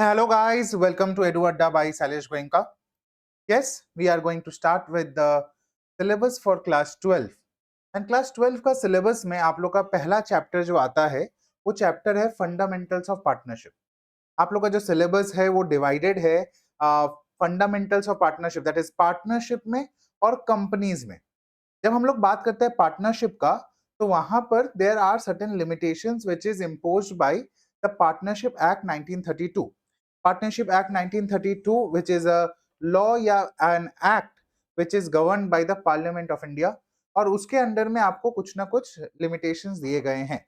Hello guys, welcome to Edu Adda by Sailesh Goenka. Yes, we are going to start with the syllabus for class 12. And class 12 का syllabus में आप लोग का पहला chapter जो आता है वो चैप्टर है फंडामेंटल्स ऑफ पार्टनरशिप. आप लोग का जो सिलेबस है वो डिवाइडेड है fundamentals of partnership, that is partnership में और कंपनीज में. जब हम लोग बात करते हैं पार्टनरशिप का तो वहां पर there are certain limitations which is imposed by the partnership act 1932. Partnership act 1932 which is a law या an act which is governed by the parliament of India, और उसके अंडर में आपको कुछ ना कुछ लिमिटेशंस दिए गए हैं.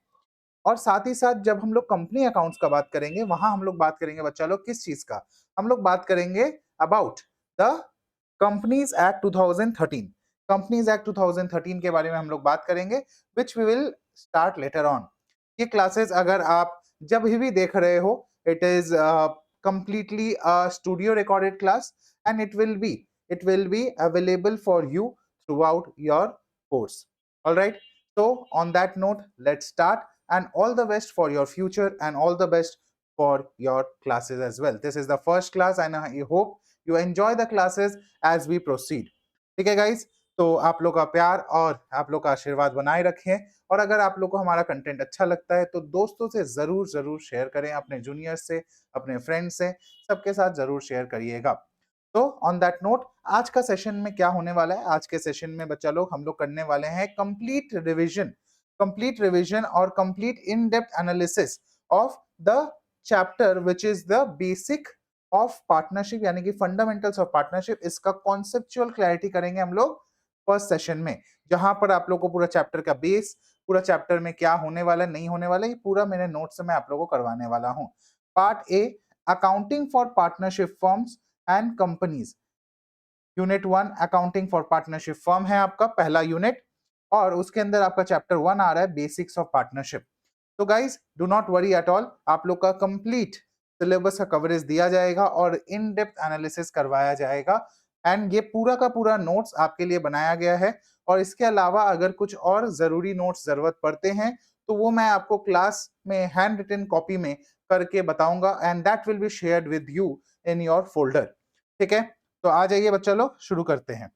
और साथ ही साथ जब हम लोग कंपनी अकाउंट्स का बात करेंगे वहां हम लोग बात करेंगे बच्चा लोग किस चीज का, हम लोग बात करेंगे about the companies act 2013. Companies act 2013 के बारे में हम लोग बात करेंगे which we will start later on. ये क्लासेस अगर आप जब भी देख रहे हो it is completely a studio recorded class and it will be available for you throughout your course. All right, so on that note let's start, and all the best for your future and all the best for your classes as well. This is the first class and I hope you enjoy the classes as we proceed. ठीक है guys, तो आप लोग का प्यार और आप लोग का आशीर्वाद बनाए रखें, और अगर आप लोग को हमारा कंटेंट अच्छा लगता है तो दोस्तों से जरूर जरूर शेयर करें, अपने जूनियर्स से, अपने फ्रेंड्स से, सबके साथ जरूर शेयर करिएगा. तो ऑन दैट नोट आज का सेशन में क्या होने वाला है, आज के सेशन में बच्चा लोग हम लोग करने वाले हैं कंप्लीट रिवीजन और complete in depth analysis of the chapter which is the basic of partnership, यानी कि फंडामेंटल्स ऑफ पार्टनरशिप. इसका कॉन्सेप्चुअल क्लैरिटी करेंगे हम लोग फर्स्ट सेशन में, जहां पर आप लोग को पूरा चैप्टर का बेस, पूरा चैप्टर में क्या होने वाला नहीं होने वाला, ये पूरा मेरे नोट्स में आप लोगों को करवाने वाला हूं. Part A, accounting for partnership firms and companies. Unit 1 accounting for partnership firm है आपका पहला यूनिट, और उसके अंदर आपका चैप्टर 1 आ रहा है बेसिक्स ऑफ पार्टनरशिप. तो guys do not worry at all, आप लोग का कंप्लीट सिलेबस का कवरेज दिया जाएगा और इन डेप्थ एनालिसिस करवाया जाएगा. एंड ये पूरा का पूरा नोट्स आपके लिए बनाया गया है, और इसके अलावा अगर कुछ और जरूरी नोट्स जरूरत पड़ते हैं तो वो मैं आपको क्लास में हैंड रिटन कॉपी में करके बताऊंगा, and that will be shared with you in your folder. ठीक है, तो आ जाइए बच्चा लोग, शुरू करते हैं.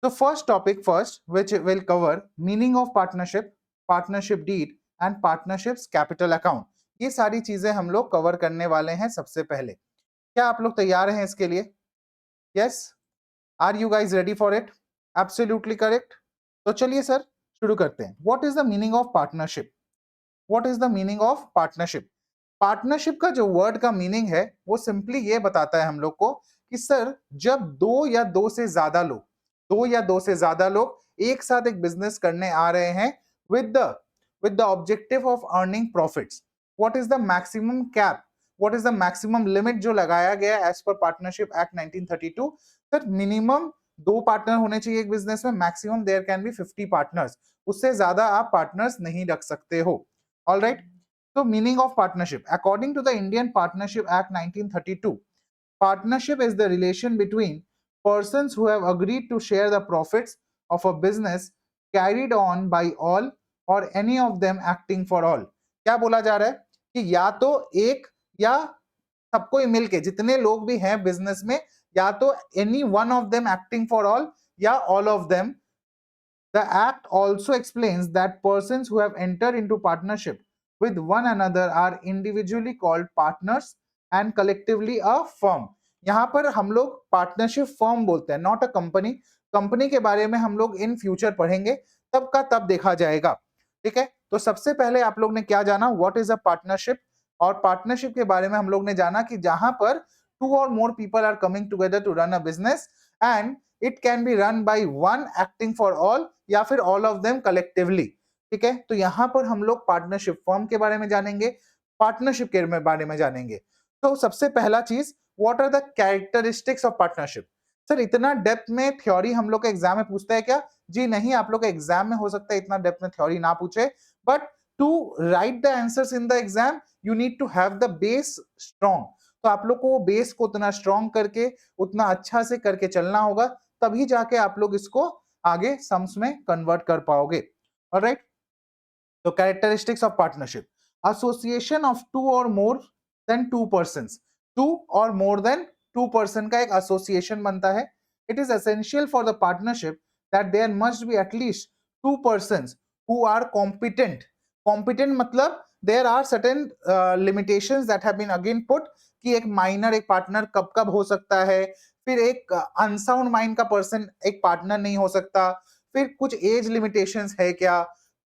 तो first topic first which will cover meaning of partnership, partnership deed and partnerships capital account. ये सारी चीजें हम लोग कवर करने वाले हैं सबसे पहले. क्या आप लोग तैयार हैं इसके लिए? Yes, are you guys ready for it? Absolutely correct. तो चलिए सर शुरू करते हैं. What is the meaning of partnership? What is the meaning of partnership? Partnership का जो वर्ड का मीनिंग है वो सिंपली ये बताता है हम लोग को कि सर जब दो या दो से ज्यादा लोग एक साथ एक बिजनेस करने आ रहे हैं with the objective of earning profits. What is the maximum cap, what is the maximum limit जो लगाया गया एज पर partnership act 1932? Sir minimum 2 partner होने चाहिए एक बिजनेस में, maximum there can be 50 partners. उससे ज्यादा आप पार्टनर्स नहीं रख सकते हो. All right. So meaning of partnership. According to the Indian Partnership Act 1932, partnership is the relation between persons who have agreed to share the profits of a business carried on by all or any of them acting for all. क्या बोला जा रहा है कि या तो एक या सबको ही मिलके जितने लोग भी हैं बिजनेस में, या तो any one of them acting for all या all of them. The act also explains that persons who have entered into partnership with one another are individually called partners and collectively a firm. यहां पर हम लोग partnership firm बोलते हैं, not a company. Company के बारे में हम लोग इन फ्यूचर पढ़ेंगे, तब का तब देखा जाएगा. ठीक है, तो सबसे पहले आप लोग ने क्या जाना, व्हाट इज अ पार्टनरशिप. और पार्टनरशिप के बारे में हम लोग ने जाना कि जहां पर 2 or more people are coming together to run a business and it can be run by one acting for all या फिर all of them collectively. ठीक है, तो यहां पर हम लोग पार्टनरशिप फर्म के बारे में जानेंगे, पार्टनरशिप के बारे में जानेंगे. तो सबसे पहला चीज, what are the characteristics of partnership. Sir इतना डेप्थ में थ्योरी हम लोग के एग्जाम में पूछता है क्या? जी नहीं, आप लोग के एग्जाम में हो सकता है इतना डेप्थ में थ्योरी ना पूछे, but to write the answers in the exam you need to have the base strong. तो आप लोग को बेस को उतना स्ट्रॉन्ग करके उतना अच्छा से करके चलना होगा, तभी जाके आप लोग इसको आगे सम्स में कन्वर्ट कर पाओगे. ऑलराइट. तो characteristics of partnership. Association of two और more than two persons, two और मोर देन टू पर्सन का एक एसोसिएशन बनता है. It is essential for the partnership that there must be at least two persons who are competent. Competent मतलब there are certain limitations that have been again put कि एक minor एक partner कब कब हो सकता है, फिर एक अनसाउंड माइंड का पर्सन एक पार्टनर नहीं हो सकता, फिर कुछ एज लिमिटेशंस है क्या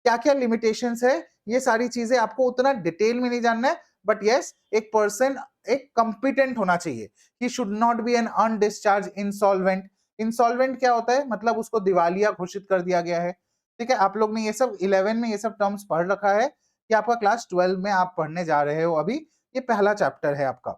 क्या क्या लिमिटेशंस है, ये सारी चीजें आपको उतना डिटेल में नहीं जानना है. बट यस, एक पर्सन एक कंपिटेंट होना चाहिए. He should not be an undischarged insolvent. Insolvent क्या होता है, मतलब उसको दिवालिया घोषित कर दिया गया है. ठीक है, आप लोग ने ये सब 11 में ये सब टर्म्स पढ़ रखा है कि आपका क्लास 12 में आप पढ़ने जा रहे हो. अभी ये पहला चैप्टर है आपका.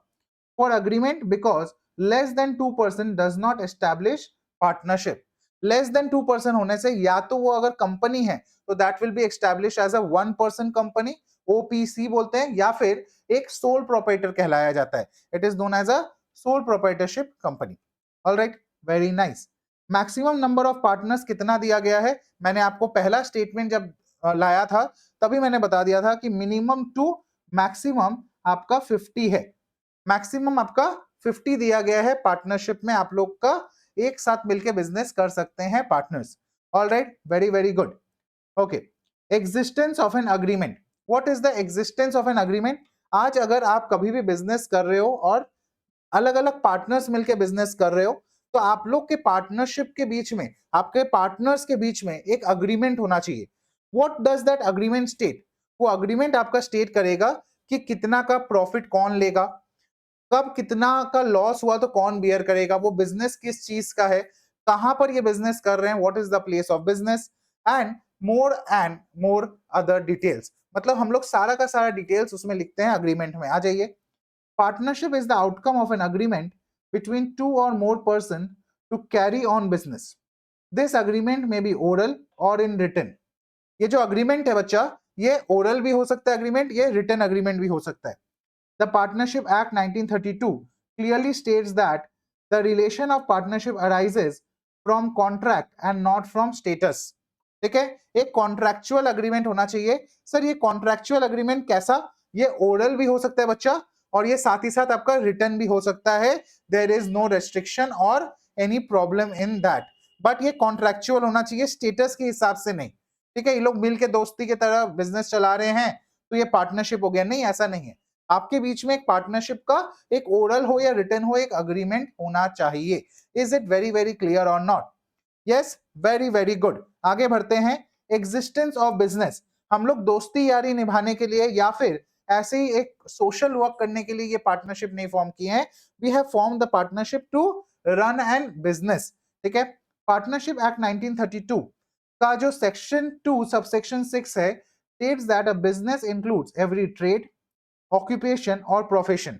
For agreement because less than 2% does not establish partnership. Less than 2% होने से या तो वो अगर कंपनी है तो that will be establish as a 1% company, OPC बोलते हैं, या फिर एक सोल प्रोप्राइटर कहलाया जाता है. It is known as a sole proprietorship company. All right, very nice. Maximum number of partners कितना दिया गया है, मैंने आपको पहला स्टेटमेंट जब लाया था तभी मैंने बता दिया था कि मिनिमम टू मैक्सिमम आपका 50 है. मैक्सिमम आपका 50 दिया गया है. पार्टनरशिप में आप लोग का एक साथ मिलकर बिजनेस कर सकते हैं partners. Alright, very very good. Okay, existence of an agreement. What is the existence of an agreement? आज अगर आप कभी भी बिजनेस कर रहे हो और अलग अलग पार्टनर्स मिलकर बिजनेस कर रहे हो तो आप लोग के पार्टनरशिप के बीच में, आपके पार्टनर्स के बीच में एक अग्रीमेंट होना चाहिए. What does that agreement state? वो अग्रीमेंट आपका स्टेट करेगा कि कितना का प्रॉफिट कौन लेगा, कब कितना का लॉस हुआ तो कौन बियर करेगा, वो बिजनेस किस चीज का है, कहां पर ये बिजनेस कर रहे हैं, what is the place of business, and more other details. मतलब हम लोग सारा का सारा डिटेल्स उसमें लिखते हैं अग्रीमेंट में. आ जाइए. Partnership is the outcome of an agreement between two or more persons to carry on business. This agreement may be oral or in written. ये जो agreement है बच्चा, ये oral भी हो सकता है agreement, ये written agreement भी हो सकता है. The Partnership Act 1932 clearly states that the relation of partnership arises from contract and not from status. ठीक है, एक कॉन्ट्रैक्चुअल अग्रीमेंट होना चाहिए. सर ये कॉन्ट्रैक्चुअल अग्रीमेंट कैसा? ये ओरल भी हो सकता है बच्चा, और ये साथ ही साथ आपका रिटर्न भी हो सकता है. देयर इज नो रेस्ट्रिक्शन और any problem in that. But ये कॉन्ट्रैक्चुअल होना चाहिए, स्टेटस के हिसाब से नहीं. ठीक है, ये लोग मिलके दोस्ती की तरह बिजनेस चला रहे हैं तो ये पार्टनरशिप हो गया, नहीं, ऐसा नहीं है. आपके बीच में एक पार्टनरशिप का एक ओरल हो या रिटर्न हो एक अग्रीमेंट होना चाहिए. Is it very very clear और not? Yes, very very good. आगे बढ़ते हैं. Existence of business. हम लोग दोस्ती यारी निभाने के लिए या फिर ऐसे ही एक सोशल वर्क करने के लिए ये पार्टनरशिप नहीं फॉर्म किए हैं. We have form the partnership to run an business. ठीक है, पार्टनरशिप एक्ट 1932 का जो सेक्शन 2 सबसेक्शन 6 है, states that a business includes every trade, occupation or profession.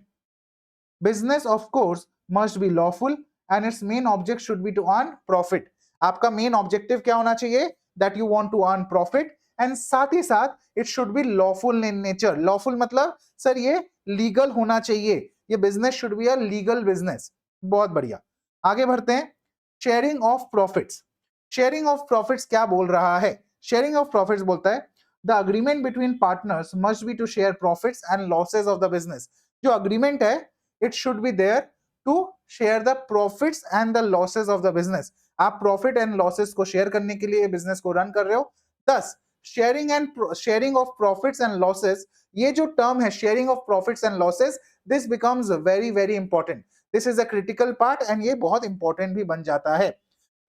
Business of course must be lawful and its main object should be to earn profit. आपका main objective क्या होना चाहिए? That you want to earn profit, and साथ ही साथ it should be lawful in nature. Lawful मतलब sir ये legal होना चाहिए, ये business should be a legal business. बहुत बढ़िया, आगे बढ़ते हैं. Sharing of profits. Sharing of profits क्या बोल रहा है? शेयरिंग ऑफ प्रॉफिट्स बोलता है the agreement between partners must be to share profits and losses of the business. जो अग्रीमेंट है it should be there to share the profits and the losses of the business. आप profit and losses को share करने के लिए business को run कर रहे हो. Thus sharing of profits and losses, ये जो टर्म है sharing of profits and losses, this becomes very very important. This is a critical part and ये बहुत इंपॉर्टेंट भी बन जाता है.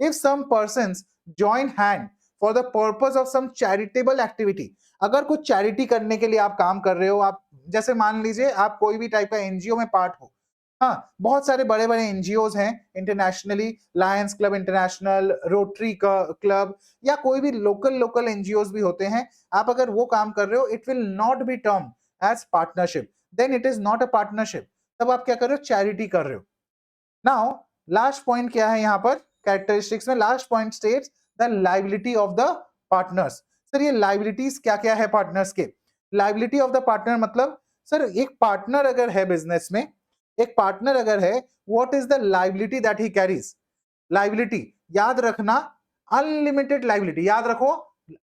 If some persons join hand for the purpose of some charitable activity. अगर कुछ चैरिटी करने के लिए आप काम कर रहे हो, आप जैसे मान लीजिए आप कोई भी टाइप का एनजीओ में पार्ट हो. हाँ, बहुत सारे बड़े बड़े एनजीओज हैं internationally, Lions club international, rotary club, या कोई भी लोकल एनजीओज भी होते हैं. आप अगर वो काम कर रहे हो, it will not be term as partnership, then it is not a partnership. तब आप क्या कर रहे हो? चैरिटी कर रहे हो. नाउ लास्ट पॉइंट क्या है यहाँ पर कैरेक्टरिस्टिक्स में? Last point states the liability of the partners. Sir ये लायबिलिटीज क्या क्या है पार्टनर्स के? लायबिलिटी ऑफ द पार्टनर मतलब सर एक पार्टनर अगर है बिजनेस में, एक पार्टनर अगर है, what is the liability that he carries? Liability याद रखना, अनलिमिटेड लायबिलिटी, याद रखो,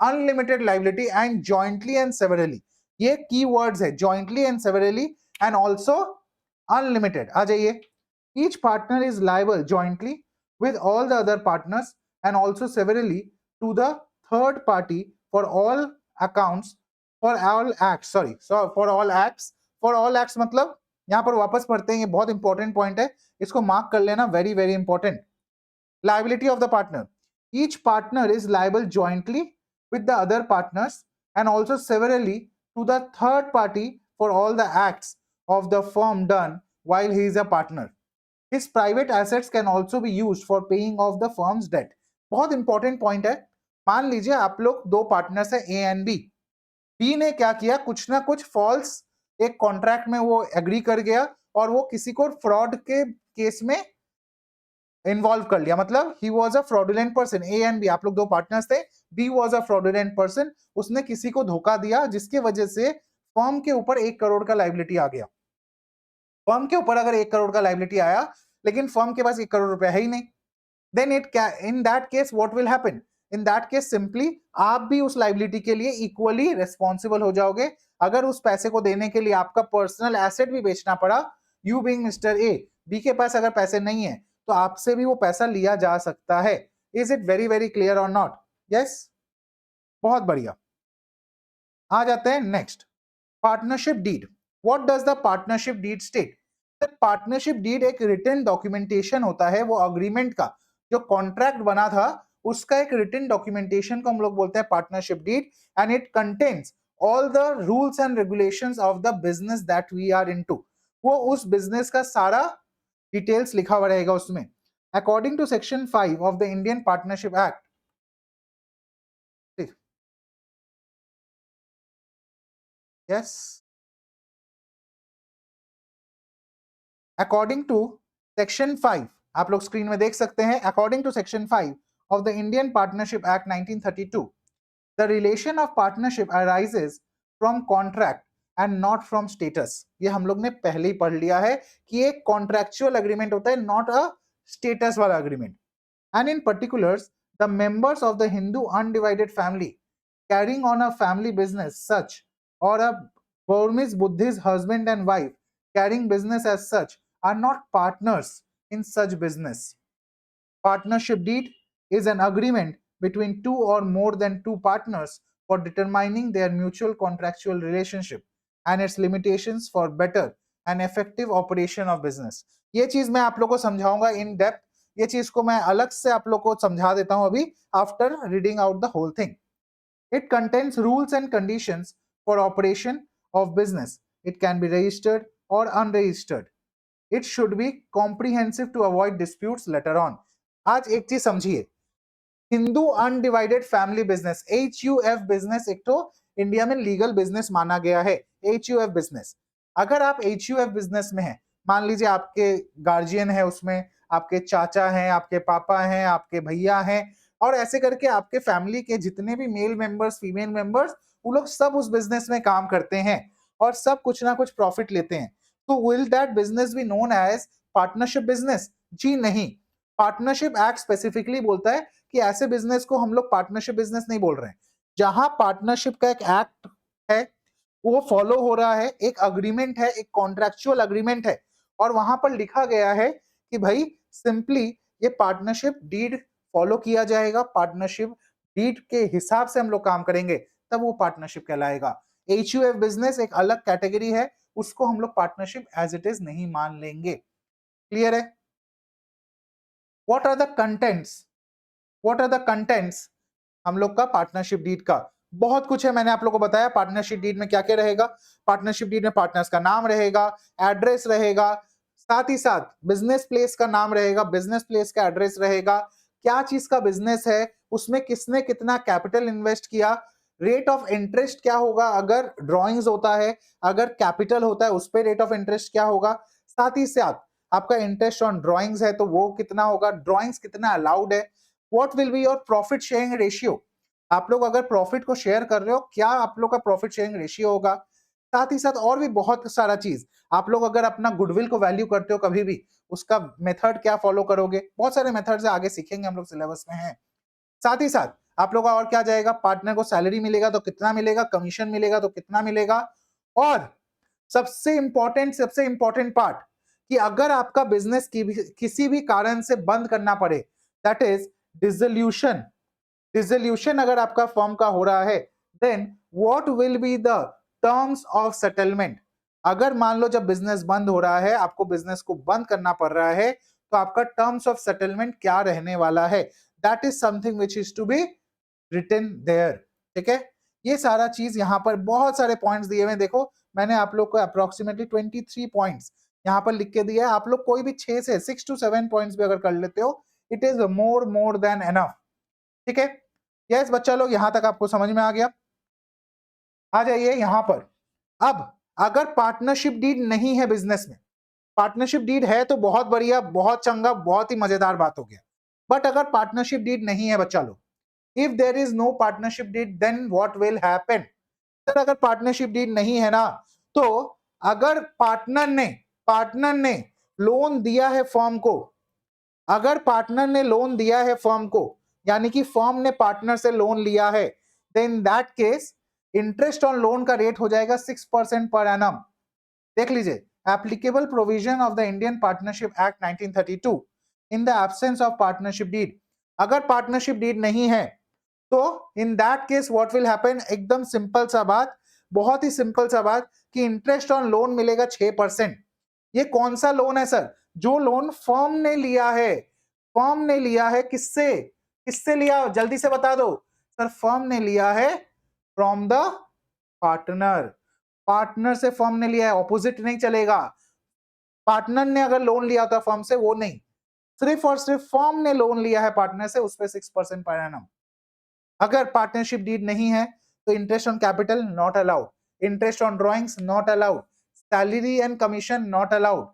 unlimited liability and jointly and severally. ये की वर्ड्स है, jointly and severally and also unlimited. आ जाइए, each partner is liable jointly with all the other partners and also severally to the third party for all accounts for all acts, for all acts मतलब यहां पर वापस पढ़ते हैं, ये बहुत इंपॉर्टेंट पॉइंट है, इसको मार्क कर लेना, very very important. liability of the partner, each partner is liable jointly with the other partners and also severally to the third party for all the acts of the firm done while he is a partner. His private assets can also be used for paying off the firm's debt. बहुत important point है। मान लीजिए आप लोग दो partners है ए and B. B ने क्या किया, कुछ ना कुछ फॉल्स एक कॉन्ट्रैक्ट में वो एग्री कर गया और वो किसी को फ्रॉड के केस में इन्वॉल्व कर लिया, मतलब he was a fraudulent person. A and B आप लोग दो पार्टनर्स थे, B was a fraudulent person, उसने किसी को धोखा दिया जिसकी वजह से फर्म के ऊपर 1 करोड़ का लाइबिलिटी आ गया। फर्म के ऊपर अगर 1 करोड़ का लाइबिलिटी आया लेकिन फर्म के पास 1 करोड़ रुपया है ही नहीं, then in that case what will happen, in that case simply आप भी उस लाइबिलिटी के लिए इक्वली रिस्पॉन्सिबल हो जाओगे। अगर उस पैसे को देने के लिए आपका पर्सनल एसेट भी बेचना पड़ा, you being mister A, B के पास अगर पैसे नहीं है तो आपसे भी वो पैसा लिया जा सकता है। Is it very very clear और नॉट? यस, बहुत बढ़िया। आ जाते हैं next, partnership deed. What does the partnership deed state? Partnership deed एक रिटन डॉक्यूमेंटेशन होता है, वो अग्रीमेंट का जो कॉन्ट्रैक्ट बना था उसका एक रिटन डॉक्यूमेंटेशन को हम लोग बोलते हैं partnership deed, and it contains all the rules and regulations of the business that we are into. वो उस बिजनेस का सारा डिटेल्स लिखा हुआ रहेगा उसमें। According to section 5 of the Indian partnership act, yes, according to section 5, आप लोग स्क्रीन में देख सकते हैं, according to section 5 of the Indian Partnership Act 1932, the relation of partnership arises from contract and not from status. ये हम लोग ने पहले ही पढ़ लिया है कि एक कॉन्ट्रैक्चुअल अग्रीमेंट होता है, नॉट अ स्टेटस वाला agreement. And in particulars, the members of the Hindu undivided family carrying on a family business such, or a Burmese Buddhist husband and wife carrying business as such, are not partners in such business. Partnership deed is an agreement between two or more than two partners for determining their mutual contractual relationship and its limitations for better and effective operation of business. ये चीज मैं आप लोग को समझाऊंगा in depth, ये चीज को मैं अलग से आप लोग को समझा देता हूं अभी after reading out the whole thing. It contains rules and conditions for operation of business. It can be registered or unregistered. It should be comprehensive to avoid disputes later on. आज एक चीज समझिए, Hindu undivided family business HUF business एक तो India में legal business माना गया है। HUF बिजनेस, अगर आप HUF बिजनेस में हैं, मान लीजिए आपके गार्जियन है उसमें, आपके चाचा हैं, आपके पापा हैं, आपके भैया हैं, और ऐसे करके आपके फैमिली के जितने भी मेल मेंबर्स फीमेल मेंबर्स वो लोग सब उस बिजनेस में काम करते हैं और सब कुछ ना कुछ प्रॉफिट लेते हैं, तो will that business be known as partnership business? जी नहीं। पार्टनरशिप एक्ट स्पेसिफिकली बोलता है कि ऐसे बिजनेस को हम लोग पार्टनरशिप बिजनेस नहीं बोल रहे हैं। जहां पार्टनरशिप का एक एक्ट है वो फॉलो हो रहा है, एक अग्रीमेंट है, एक कॉन्ट्रैक्चुअल अग्रीमेंट है, और वहां पर लिखा गया है कि भाई सिंपली ये पार्टनरशिप डीड फॉलो किया जाएगा, पार्टनरशिप डीड के हिसाब से हम लोग काम करेंगे, तब वो पार्टनरशिप कहलाएगा। HUF बिजनेस एक अलग कैटेगरी है, उसको हम लोग पार्टनरशिप एज इट इज नहीं मान लेंगे। क्लियर है? What are the contents, what are the contents हम लोग का पार्टनरशिप डीड का? बहुत कुछ है, मैंने आप लोग को बताया पार्टनरशिप डीड में क्या क्या रहेगा। पार्टनरशिप डीड में पार्टनर्स का नाम रहेगा, एड्रेस रहेगा, साथ ही साथ बिजनेस प्लेस का नाम रहेगा, बिजनेस प्लेस का एड्रेस रहेगा, क्या चीज का बिजनेस है, उसमें किसने कितना कैपिटल इन्वेस्ट किया, रेट ऑफ इंटरेस्ट क्या होगा अगर ड्रॉइंग्स होता है, अगर कैपिटल होता है उस पर रेट ऑफ इंटरेस्ट क्या होगा, साथ ही साथ आपका इंटरेस्ट ऑन ड्रॉइंग्स है तो वो कितना होगा, ड्रॉइंग्स कितना अलाउड है, what will be your profit sharing ratio, आप लोग अगर प्रॉफिट को शेयर कर रहे हो क्या आप लोग का प्रॉफिट शेयरिंग रेशियो होगा, साथ ही साथ और भी बहुत सारा चीज, आप लोग अगर अपना गुडविल को वैल्यू करते हो कभी भी उसका मेथड क्या फॉलो करोगे, बहुत सारे मेथड्स आगे सीखेंगे हम लोग सिलेबस में है। साथ ही साथ आप लोग का और क्या जाएगा, पार्टनर को सैलरी मिलेगा तो कितना मिलेगा, कमीशन मिलेगा तो कितना मिलेगा, और सबसे इंपॉर्टेंट पार्ट कि अगर आपका बिजनेस किसी भी कारण से बंद करना पड़े, दैट इज डिसोल्यूशन, डिसोल्यूशन अगर आपका फर्म का हो रहा है, then what will be the terms of settlement. अगर मान लो जब बिजनेस बंद हो रहा है, आपको बिजनेस को बंद करना पड़ रहा है, तो आपका टर्म्स ऑफ सेटलमेंट क्या रहने वाला है, that is something which is to be written there. ठीक है, ये सारा चीज यहाँ पर बहुत सारे पॉइंट्स दिए हुए, देखो मैंने आप लोग को अप्रोक्सीमेटली 23 पॉइंट्स यहाँ पर लिख के दिया है। आप लोग कोई भी 6 to 7 पॉइंट्स भी अगर कर लेते हो, it is more than enough. ठीक है, यस बच्चा लोग, यहां तक आपको समझ में आ गया। आ जाइए यहां पर। अब अगर पार्टनरशिप डीड नहीं है बिजनेस में, पार्टनरशिप डीड है तो बहुत बढ़िया, बहुत चंगा, बहुत ही मजेदार बात हो गया। बट अगर पार्टनरशिप डीड नहीं है बच्चा लोग, if there is no partnership deed, then what will happen. Sir अगर पार्टनरशिप डीड नहीं है ना, तो अगर पार्टनर ने लोन दिया है फर्म को, अगर पार्टनर ने लोन दिया है फर्म को, यानी कि फर्म ने पार्टनर से लोन लिया है, then that case interest on loan का रेट हो जाएगा 6% पर एनम। देख लीजिए, applicable provision of the Indian partnership act 1932 in the absence of partnership deed. अगर पार्टनरशिप डीड नहीं है तो in that case what will happen, एकदम सिंपल सा बात, बहुत ही सिंपल सा बात, कि इंटरेस्ट ऑन लोन मिलेगा 6%। ये कौन सा लोन है सर, जो लोन फर्म ने लिया है, फर्म ने लिया है किससे, किससे लिया, जल्दी से बता दो सर, फर्म ने लिया है फ्रॉम द पार्टनर, पार्टनर से फर्म ने लिया है, ऑपोजिट नहीं चलेगा। पार्टनर ने अगर लोन लिया था फर्म से, वो नहीं, सिर्फ और सिर्फ फर्म ने लोन लिया है पार्टनर से, उस पर 6% पर एनम। अगर पार्टनरशिप डीड नहीं है तो interest on capital not allowed, interest on drawings not allowed, salary and commission not allowed,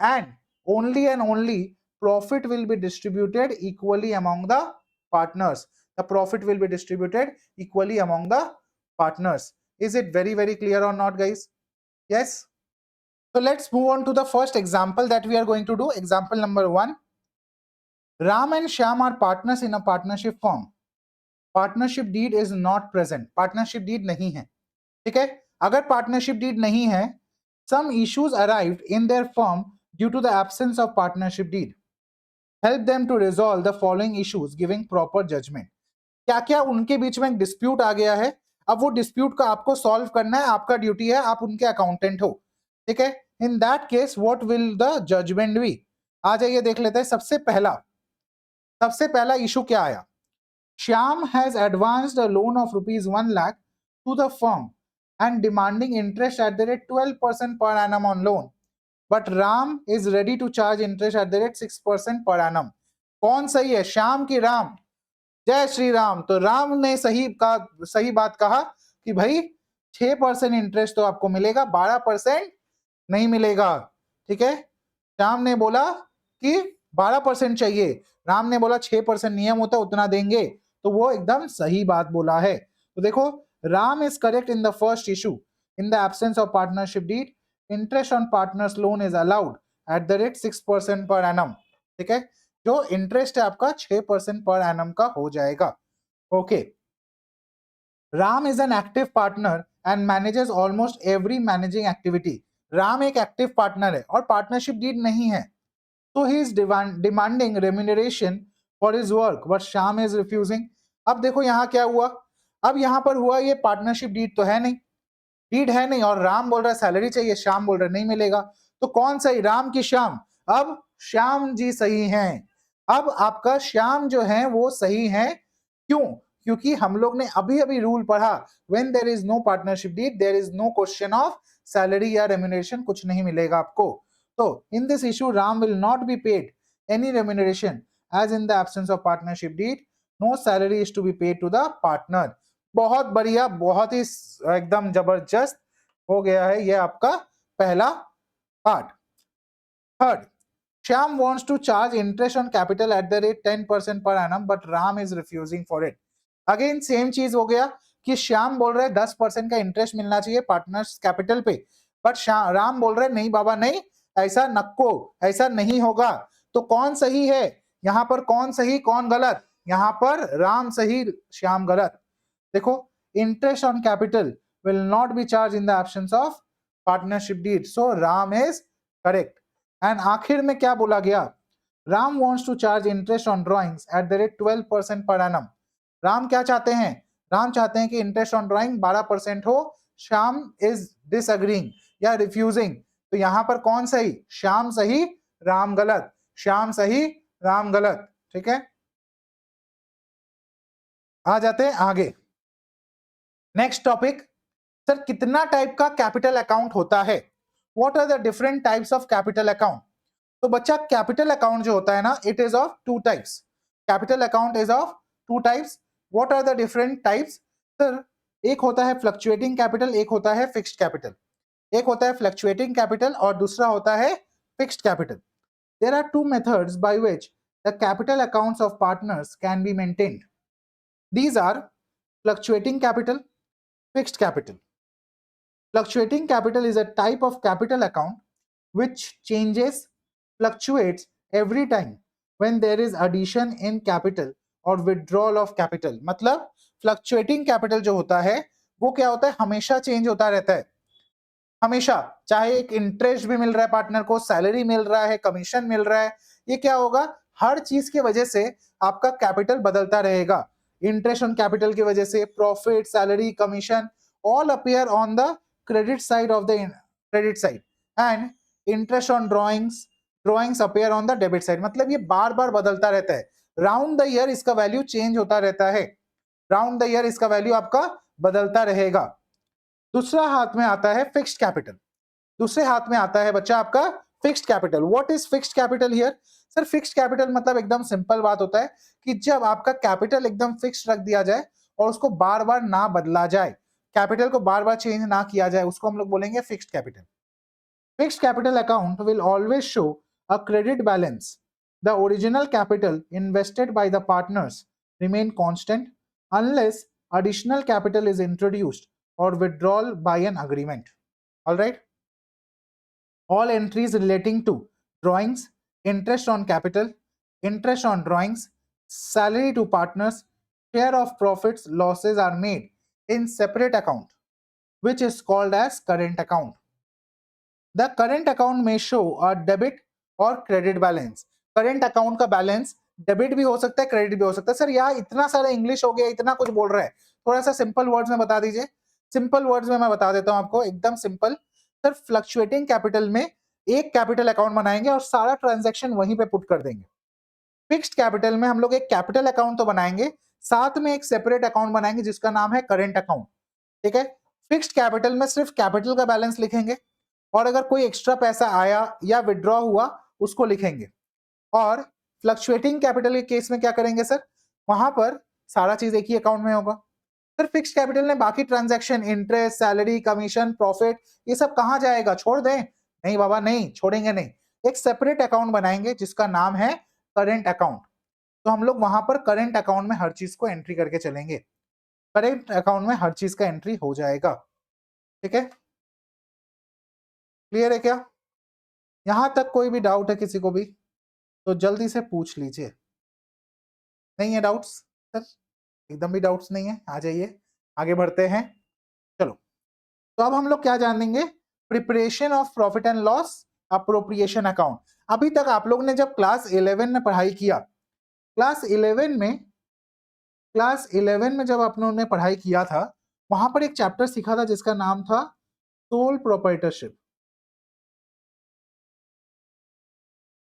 and only profit will be distributed equally among the partners. The profit will be distributed equally among the partners. Is it very clear or not, guys? Yes. So let's move on to the first example that we are going to do. Example number 1. Ram and Shyam are partners in a partnership firm. Partnership deed is not present. Partnership deed नहीं है, ठीक है। अगर partnership deed नहीं है, some issues arrived in their firm due to the absence of partnership deed. Help them to resolve the following issues giving proper judgment. क्या क्या उनके बीच में एक डिस्प्यूट आ गया है, अब वो डिस्प्यूट को आपको सॉल्व करना है, आपका ड्यूटी है, आप उनके अकाउंटेंट हो, ठीक है। In that case what will the judgement be. आ जाइए देख लेते हैं। सबसे पहला इशू क्या आया, Shyam has advanced a loan of ₹1 lakh to the firm and demanding interest at the rate 12% per annum on loan, but Ram is ready to charge interest at the rate 6% per annum. कौन सही है, श्याम की राम? जय श्री राम। तो राम ने सही बात कहा कि भाई 6% इंटरेस्ट तो आपको मिलेगा, 12% नहीं मिलेगा, ठीक है। श्याम ने बोला कि 12% चाहिए, राम ने बोला 6% नियम होता उतना देंगे, तो वो एकदम सही बात बोला है। तो देखो, Ram is correct in the first issue. In the absence of partnership deed, interest on partner's loan is allowed at the rate 6% per annum. ठीक है, जो इंटरेस्ट है आपका 6% पर एनम का हो जाएगा। Okay, Ram is an active partner and manages almost every managing activity. Ram एक एक्टिव पार्टनर है और पार्टनरशिप डीड नहीं है, तो he is demanding remuneration for his work, but Shyam is refusing. अब देखो यहाँ क्या हुआ, अब यहाँ पर हुआ, ये पार्टनरशिप डीड तो है नहीं, डीड है नहीं, और राम बोल रहा है सैलरी चाहिए, श्याम बोल रहा है नहीं मिलेगा, तो कौन सही, राम की श्याम? अब श्याम जी सही हैं। अब आपका श्याम जो है वो सही है, क्यों? क्योंकि हम लोग ने अभी अभी रूल पढ़ा, when there is no partnership deed there is no question of salary या रेम्यूनरेशन, कुछ नहीं मिलेगा आपको। तो in this issue Ram will not be paid any remuneration as in the absence of partnership deed, no salary is to be paid to the partner. बहुत बढ़िया, बहुत ही एकदम जबरदस्त हो गया है ये आपका पहला part. Third, Shyam wants to charge interest on capital at the rate 10% per annum, but Ram is refusing for it. Again same चीज हो गया कि श्याम बोल रहे 10% का इंटरेस्ट मिलना चाहिए पार्टनर्स कैपिटल पे, बट राम बोल रहे नहीं बाबा नहीं, ऐसा नक्को, ऐसा नहीं होगा। तो कौन सही है यहाँ पर, कौन सही कौन गलत? यहां पर राम सही श्याम गलत। देखो, interest on capital will not be charge in the absence of partnership deed, so Ram is correct. And आखिर में क्या बोला गया, Ram wants to charge interest on drawings at the rate 12% per annum. Ram क्या चाहते हैं, राम चाहते हैं कि इंटरेस्ट ऑन ड्रॉइंग 12% हो, श्याम इज डिसएग्रीइंग या रिफ्यूजिंग। तो यहां पर कौन सही, श्याम सही राम गलत, श्याम सही राम गलत। ठीक है, आ जाते हैं आगे। नेक्स्ट टॉपिक, सर कितना टाइप का कैपिटल अकाउंट होता है, what are the different types of capital account. तो बच्चा कैपिटल अकाउंट जो होता है ना, it is of two types, capital account is of two types. What are the different types, sir एक होता है फ्लक्चुएटिंग कैपिटल, एक होता है फिक्स्ड कैपिटल। एक होता है फ्लक्चुएटिंग कैपिटल और दूसरा होता है fixed capital. There are two methods by which the capital accounts of partners can be maintained. These are fluctuating capital, fixed capital. Fluctuating capital is a type of capital account which changes, fluctuates every time when there is addition in capital or withdrawal of capital. मतलब fluctuating capital जो होता है वो क्या होता है, हमेशा change होता रहता है, हमेशा, चाहे एक इंटरेस्ट भी मिल रहा है पार्टनर को, सैलरी मिल रहा है, कमीशन मिल रहा है, ये क्या होगा, हर चीज की वजह से आपका कैपिटल बदलता रहेगा। इंटरेस्ट ऑन कैपिटल की वजह से profit, salary, commission all appear on the credit side of the credit side, and interest on drawings appear on the debit side. मतलब ये बार बार बदलता रहता है, राउंड द ईयर इसका वैल्यू चेंज होता रहता है, राउंड द ईयर इसका वैल्यू आपका बदलता रहेगा। दूसरा हाथ में आता है फिक्स्ड कैपिटल, दूसरे हाथ में आता है बच्चा आपका fixed capital. What is fixed capital here, sir fixed capital मतलब एकदम सिंपल बात होता है कि जब आपका कैपिटल एकदम फिक्स्ड रख दिया जाए और उसको बार बार ना बदला जाए, कैपिटल को बार बार चेंज ना किया जाए, उसको हम लोग बोलेंगे fixed capital. Fixed capital account will always show a credit balance, the original capital invested bye the partners remain constant unless additional capital is introduced or withdrawal by an agreement. All right, all entries relating to drawings, interest on capital, interest on drawings, salary to partners, share of profits losses are made in separate account which is called as current account. The current account may show a debit or credit balance. current account का balance debit भी हो सकता है, credit भी हो सकता है। Sir यार इतना सारा इंग्लिश हो गया, इतना कुछ बोल रहा है, थोड़ा सा सिंपल वर्ड्स में बता दीजिए। सिंपल वर्ड्स में मैं बता देता हूं आपको, एकदम सिंपल। सर फ्लक्चुएटिंग कैपिटल में एक कैपिटल अकाउंट बनाएंगे और सारा ट्रांजैक्शन वहीं पे पुट कर देंगे। फिक्स्ड कैपिटल में हम लोग एक कैपिटल अकाउंट तो बनाएंगे, साथ में एक सेपरेट अकाउंट बनाएंगे जिसका नाम है करेंट अकाउंट। ठीक है, फिक्स्ड कैपिटल में सिर्फ कैपिटल का बैलेंस लिखेंगे और अगर कोई एक्स्ट्रा पैसा आया या विड्रॉ हुआ उसको लिखेंगे। और फ्लक्चुएटिंग कैपिटल के केस में क्या करेंगे सर, वहां पर सारा चीज एक ही अकाउंट में होगा। फिर फिक्स्ड कैपिटल में बाकी transaction, interest, salary, commission, profit, ये सब कहां जाएगा, छोड़ दें? नहीं बाबा, नहीं छोड़ेंगे, नहीं, एक सेपरेट अकाउंट बनाएंगे जिसका नाम है करेंट अकाउंट। तो हम लोग वहां पर करेंट अकाउंट में हर चीज को एंट्री करके चलेंगे, करेंट अकाउंट में हर चीज का एंट्री हो जाएगा। ठीक है, क्लियर है क्या? यहां तक कोई भी डाउट है किसी को भी तो जल्दी से पूछ लीजिए। नहीं है डाउट्स सर? एकदम भी डाउट्स नहीं है, आ जाइए, आगे बढ़ते हैं। चलो, तो अब हम लोग क्या जानेंगे, preparation of profit and loss appropriation account. अभी तक आप लोग ने जब क्लास 11 में पढ़ाई किया, क्लास 11 में जब आप लोगों ने पढ़ाई किया था, वहां पर एक चैप्टर सीखा था जिसका नाम था sole proprietorship.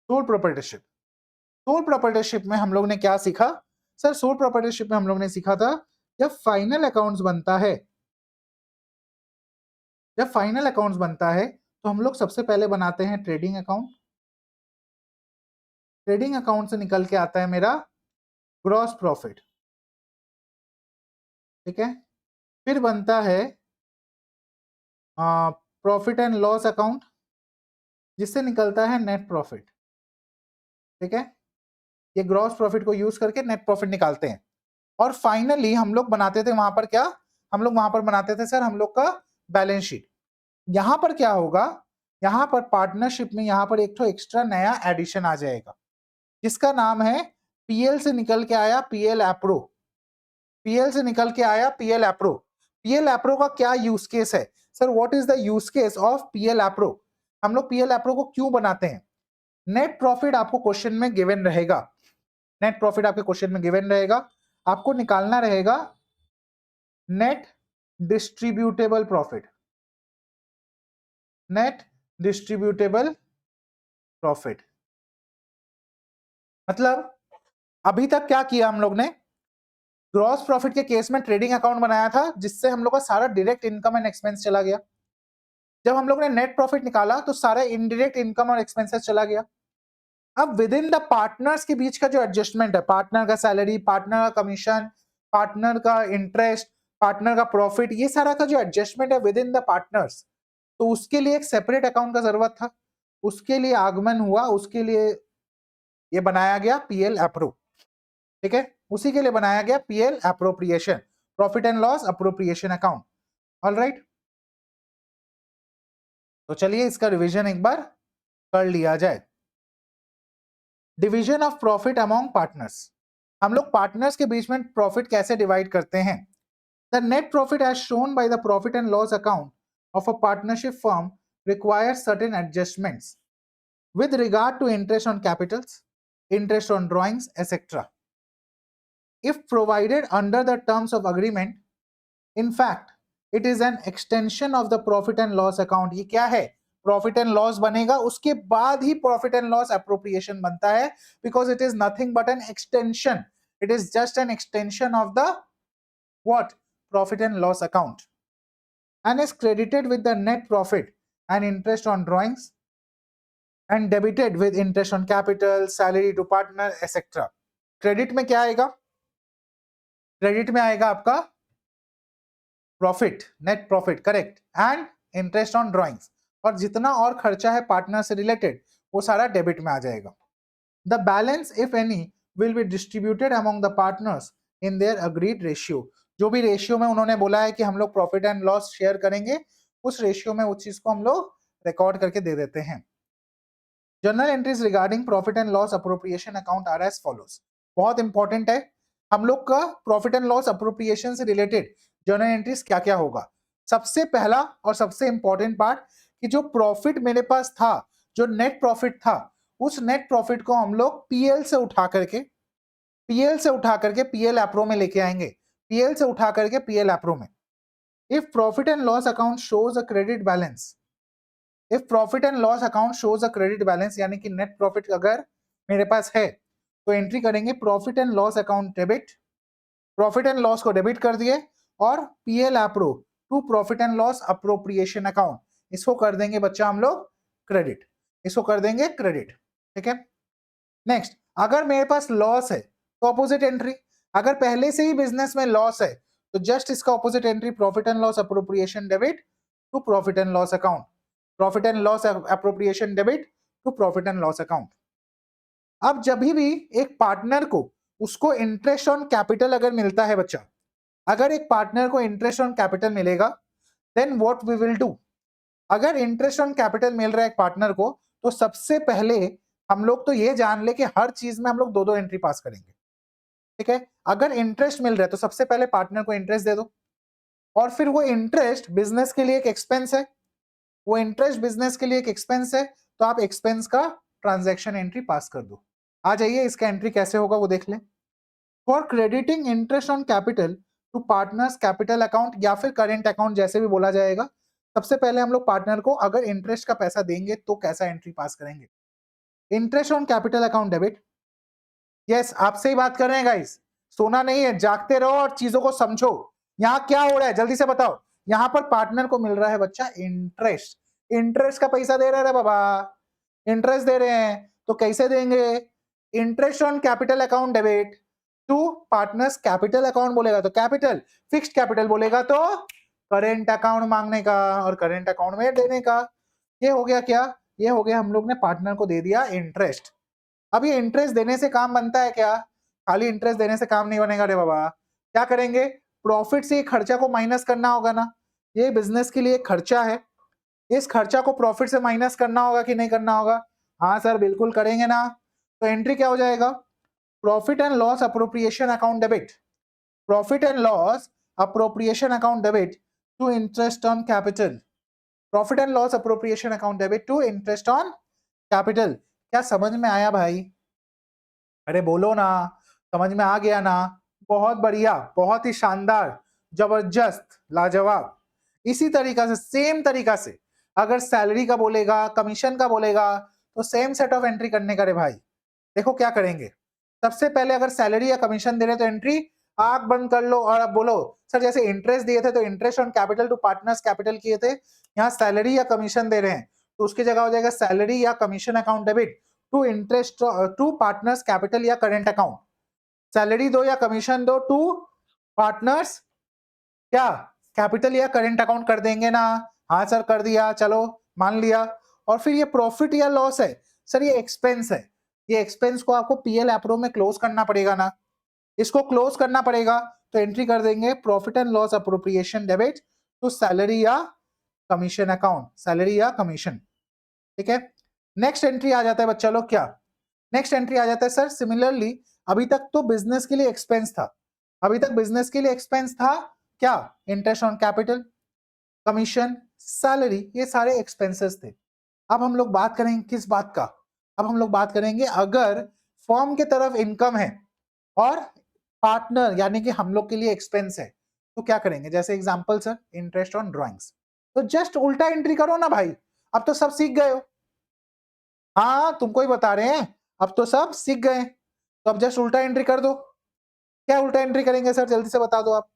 Sole proprietorship, sole proprietorship में हम लोग ने क्या सीखा सर? सोल प्रोप्राइटरशिप में हम लोग ने सीखा था जब फाइनल अकाउंट्स बनता है, जब फाइनल अकाउंट्स बनता है तो हम लोग सबसे पहले बनाते हैं ट्रेडिंग अकाउंट। ट्रेडिंग अकाउंट से निकल के आता है मेरा ग्रॉस प्रॉफिट। ठीक है, फिर बनता है प्रॉफिट एंड लॉस अकाउंट जिससे निकलता है नेट प्रॉफिट। ठीक है, ये ग्रॉस प्रॉफिट को यूज करके नेट प्रॉफिट निकालते हैं। और फाइनली हम लोग बनाते थे वहां पर क्या, हम लोग वहां पर बनाते थे सर हम लोग का बैलेंस शीट। यहां पर क्या होगा, यहां पर पार्टनरशिप में यहां पर एक तो एक्स्ट्रा नया एडिशन आ जाएगा जिसका नाम है पीएल से निकल के आया पीएल एप्रो, पीएल से निकल के आया पीएल एप्रो। पीएल एप्रो का क्या यूज केस है? Sir what is the use case of PL appro? हम लोग पीएल एप्रो को क्यों बनाते हैं? नेट प्रॉफिट आपको क्वेश्चन में गिवन रहेगा, नेट प्रॉफिट आपके क्वेश्चन में गिवन रहेगा, आपको निकालना रहेगा net distributable profit, net distributable profit. मतलब अभी तक क्या किया हम लोग ने? ग्रॉस प्रॉफिट के केस में ट्रेडिंग अकाउंट बनाया था जिससे हम लोग का सारा डायरेक्ट इनकम एंड एक्सपेंस चला गया। जब हम लोग ने नेट प्रॉफिट निकाला तो सारा इनडायरेक्ट इनकम और एक्सपेंसेस चला गया। अब विद इन द पार्टनर्स के बीच का जो एडजस्टमेंट है, पार्टनर का सैलरी, पार्टनर का कमीशन, पार्टनर का इंटरेस्ट, पार्टनर का प्रॉफिट, ये सारा का जो एडजस्टमेंट है विद इन द पार्टनर्स, तो उसके लिए एक सेपरेट अकाउंट का जरूरत था। उसके लिए आगमन हुआ, उसके लिए ये बनाया गया पीएल एप्रो। ठीक है, उसी के लिए बनाया गया PL appropriation, profit and loss appropriation account. Alright, तो चलिए इसका रिवीजन एक बार कर लिया जाए। Division of profit among partners, हम लोग पार्टनर्स के बीच में प्रॉफिट कैसे डिवाइड करते हैं? The net profit as shown by the profit and loss account of a partnership firm requires certain adjustments with regard to interest on capitals, interest on drawings, etc. If provided under the terms of agreement, in fact, it is an extension of the profit and loss account. ये क्या है? Profit and loss बनेगा, उसके बाद ही profit and loss appropriation बनता है, because it is nothing but an extension, it is just an extension of the what? Profit and loss account, and is credited with the net profit and interest on drawings and debited with interest on capital, salary to partner, etc. Credit में क्या आएगा? Credit में आएगा आपका profit, net profit, correct, and interest on drawings, और जितना और खर्चा है पार्टनर से रिलेटेड वो सारा डेबिट में आ जाएगा। The balance if any will be distributed among the partners in their agreed ratio. जो भी रेशियो में उन्होंने बोला है कि हम लोग प्रॉफिट एंड लॉस शेयर करेंगे, उस रेशियो में उस चीज को हम लोग रिकॉर्ड करके दे देते हैं। Journal entries regarding profit and loss appropriation account are as follows. बहुत इंपॉर्टेंट है, हम लोग का प्रॉफिट एंड लॉस अप्रोप्रिएशन से रिलेटेड जर्नल एंट्रीज क्या क्या होगा। सबसे पहला और सबसे इंपॉर्टेंट पार्ट कि जो प्रॉफिट मेरे पास था, जो नेट प्रॉफिट था, उस नेट प्रॉफिट को हम लोग पीएल से उठा करके पीएल एप्रो में लेके आएंगे, पीएल से उठा करके पीएल एप्रो में। If profit and loss account shows a credit balance, if profit and loss account shows a credit balance, यानी कि नेट प्रॉफिट अगर मेरे पास है तो एंट्री करेंगे profit and loss account debit, profit and loss को debit कर दिए, और PL appro to profit and loss appropriation account, इसको कर देंगे बच्चा हम लोग क्रेडिट, इसको कर देंगे क्रेडिट। ठीक है, नेक्स्ट, अगर मेरे पास लॉस है तो ऑपोजिट एंट्री, अगर पहले से ही बिजनेस में लॉस है तो जस्ट इसका opposite entry profit and loss appropriation debit to profit and loss account, profit and loss appropriation debit to profit and loss account. अब जब भी एक पार्टनर को उसको इंटरेस्ट ऑन कैपिटल अगर मिलता है बच्चा, अगर एक पार्टनर को इंटरेस्ट ऑन कैपिटल मिलेगा, then what we will do, अगर इंटरेस्ट ऑन कैपिटल मिल रहा है एक पार्टनर को, तो सबसे पहले हम लोग तो ये जान ले कि हर चीज में हम लोग दो दो एंट्री पास करेंगे। ठीक है, अगर इंटरेस्ट मिल रहा है तो सबसे पहले पार्टनर को इंटरेस्ट दे दो, और फिर वो इंटरेस्ट बिजनेस के लिए एक एक्सपेंस है, वो इंटरेस्ट बिजनेस के लिए एक एक्सपेंस है, तो आप एक्सपेंस का ट्रांजैक्शन एंट्री पास कर दो। आ जाइए, इसका एंट्री कैसे होगा वो देख लें। For crediting interest on capital to partners capital account या फिर करेंट अकाउंट जैसे भी बोला जाएगा, सबसे पहले हम लोग पार्टनर को अगर इंटरेस्ट का पैसा देंगे तो कैसा एंट्री पास करेंगे? Interest on capital account debit. Yes, आपसे ही बात कर रहे हैं गाइस, सोना नहीं है, जागते रहो और चीजों को समझो। यहाँ क्या हो रहा है जल्दी से बताओ। यहाँ पर पार्टनर को मिल रहा है बच्चा इंटरेस्ट, इंटरेस्ट का पैसा दे रहे हैं बाबा, इंटरेस्ट दे रहे हैं, तो कैसे देंगे? Interest on capital account debit to partners capital account बोलेगा तो कैपिटल, फिक्स्ड कैपिटल बोलेगा तो करेंट अकाउंट मांगने का और करेंट अकाउंट में देने का। ये हो गया क्या? ये हो गया हम लोग ने पार्टनर को दे दिया इंटरेस्ट। अब ये इंटरेस्ट देने से काम बनता है क्या? खाली इंटरेस्ट देने से काम नहीं बनेगा रे बाबा। क्या करेंगे? प्रॉफिट से खर्चा को माइनस करना होगा ना, ये बिजनेस के लिए खर्चा है, इस खर्चा को प्रॉफिट से माइनस करना होगा कि नहीं करना होगा? हाँ सर बिल्कुल करेंगे ना। तो एंट्री क्या हो जाएगा? Profit and loss appropriation account debit, profit and loss appropriation account debit to interest on capital, profit and loss appropriation account debit to interest on capital. क्या समझ में आया भाई? अरे बोलो ना, समझ में आ गया ना? बहुत बढ़िया, बहुत ही शानदार, जबरदस्त, लाजवाब। इसी तरीका से, सेम तरीका से अगर सैलरी का बोलेगा, कमीशन का बोलेगा, तो सेम सेट ऑफ एंट्री करने का रे भाई। देखो क्या करेंगे, सबसे पहले अगर सैलरी या कमीशन दे रहे तो एंट्री आंख बंद कर लो और अब बोलो सर जैसे इंटरेस्ट दिए थे तो interest on capital to partners capital किए थे, यहाँ सैलरी या कमीशन दे रहे हैं तो उसकी जगह हो जाएगा सैलरी या commission account debit to interest to partners capital या करेंट अकाउंट। सैलरी दो या कमीशन दो टू पार्टनर्स क्या कैपिटल या करेंट अकाउंट कर देंगे ना? हाँ सर कर दिया, चलो मान लिया। और फिर ये प्रॉफिट या लॉस है सर, ये एक्सपेंस है, ये एक्सपेंस को आपको पीएल एप्रो में क्लोज करना पड़ेगा ना, इसको क्लोज करना पड़ेगा तो एंट्री कर देंगे profit and loss appropriation debit to salary या कमीशन अकाउंट, सैलरी या कमीशन। ठीक है, नेक्स्ट एंट्री आ जाता है बच्चा लोग, क्या नेक्स्ट एंट्री आ जाता है सर सिमिलरली, अभी तक तो बिजनेस के लिए एक्सपेंस था, अभी तक बिजनेस के लिए एक्सपेंस था क्या, interest on capital, commission, salary, ये सारे एक्सपेंसेस थे। अब हम लोग बात करेंगे किस बात का, अब हम लोग बात करेंगे अगर फर्म के तरफ इनकम है और पार्टनर यानी कि हम लोग के लिए एक्सपेंस है तो क्या करेंगे। जैसे example sir interest on drawings, तो जस्ट उल्टा एंट्री करो ना भाई, अब तो सब सीख गए हो। हाँ तुमको ही बता रहे हैं, अब तो सब सीख गए, तो अब जस्ट उल्टा एंट्री कर दो। क्या उल्टा एंट्री करेंगे सर, जल्दी से बता दो आप।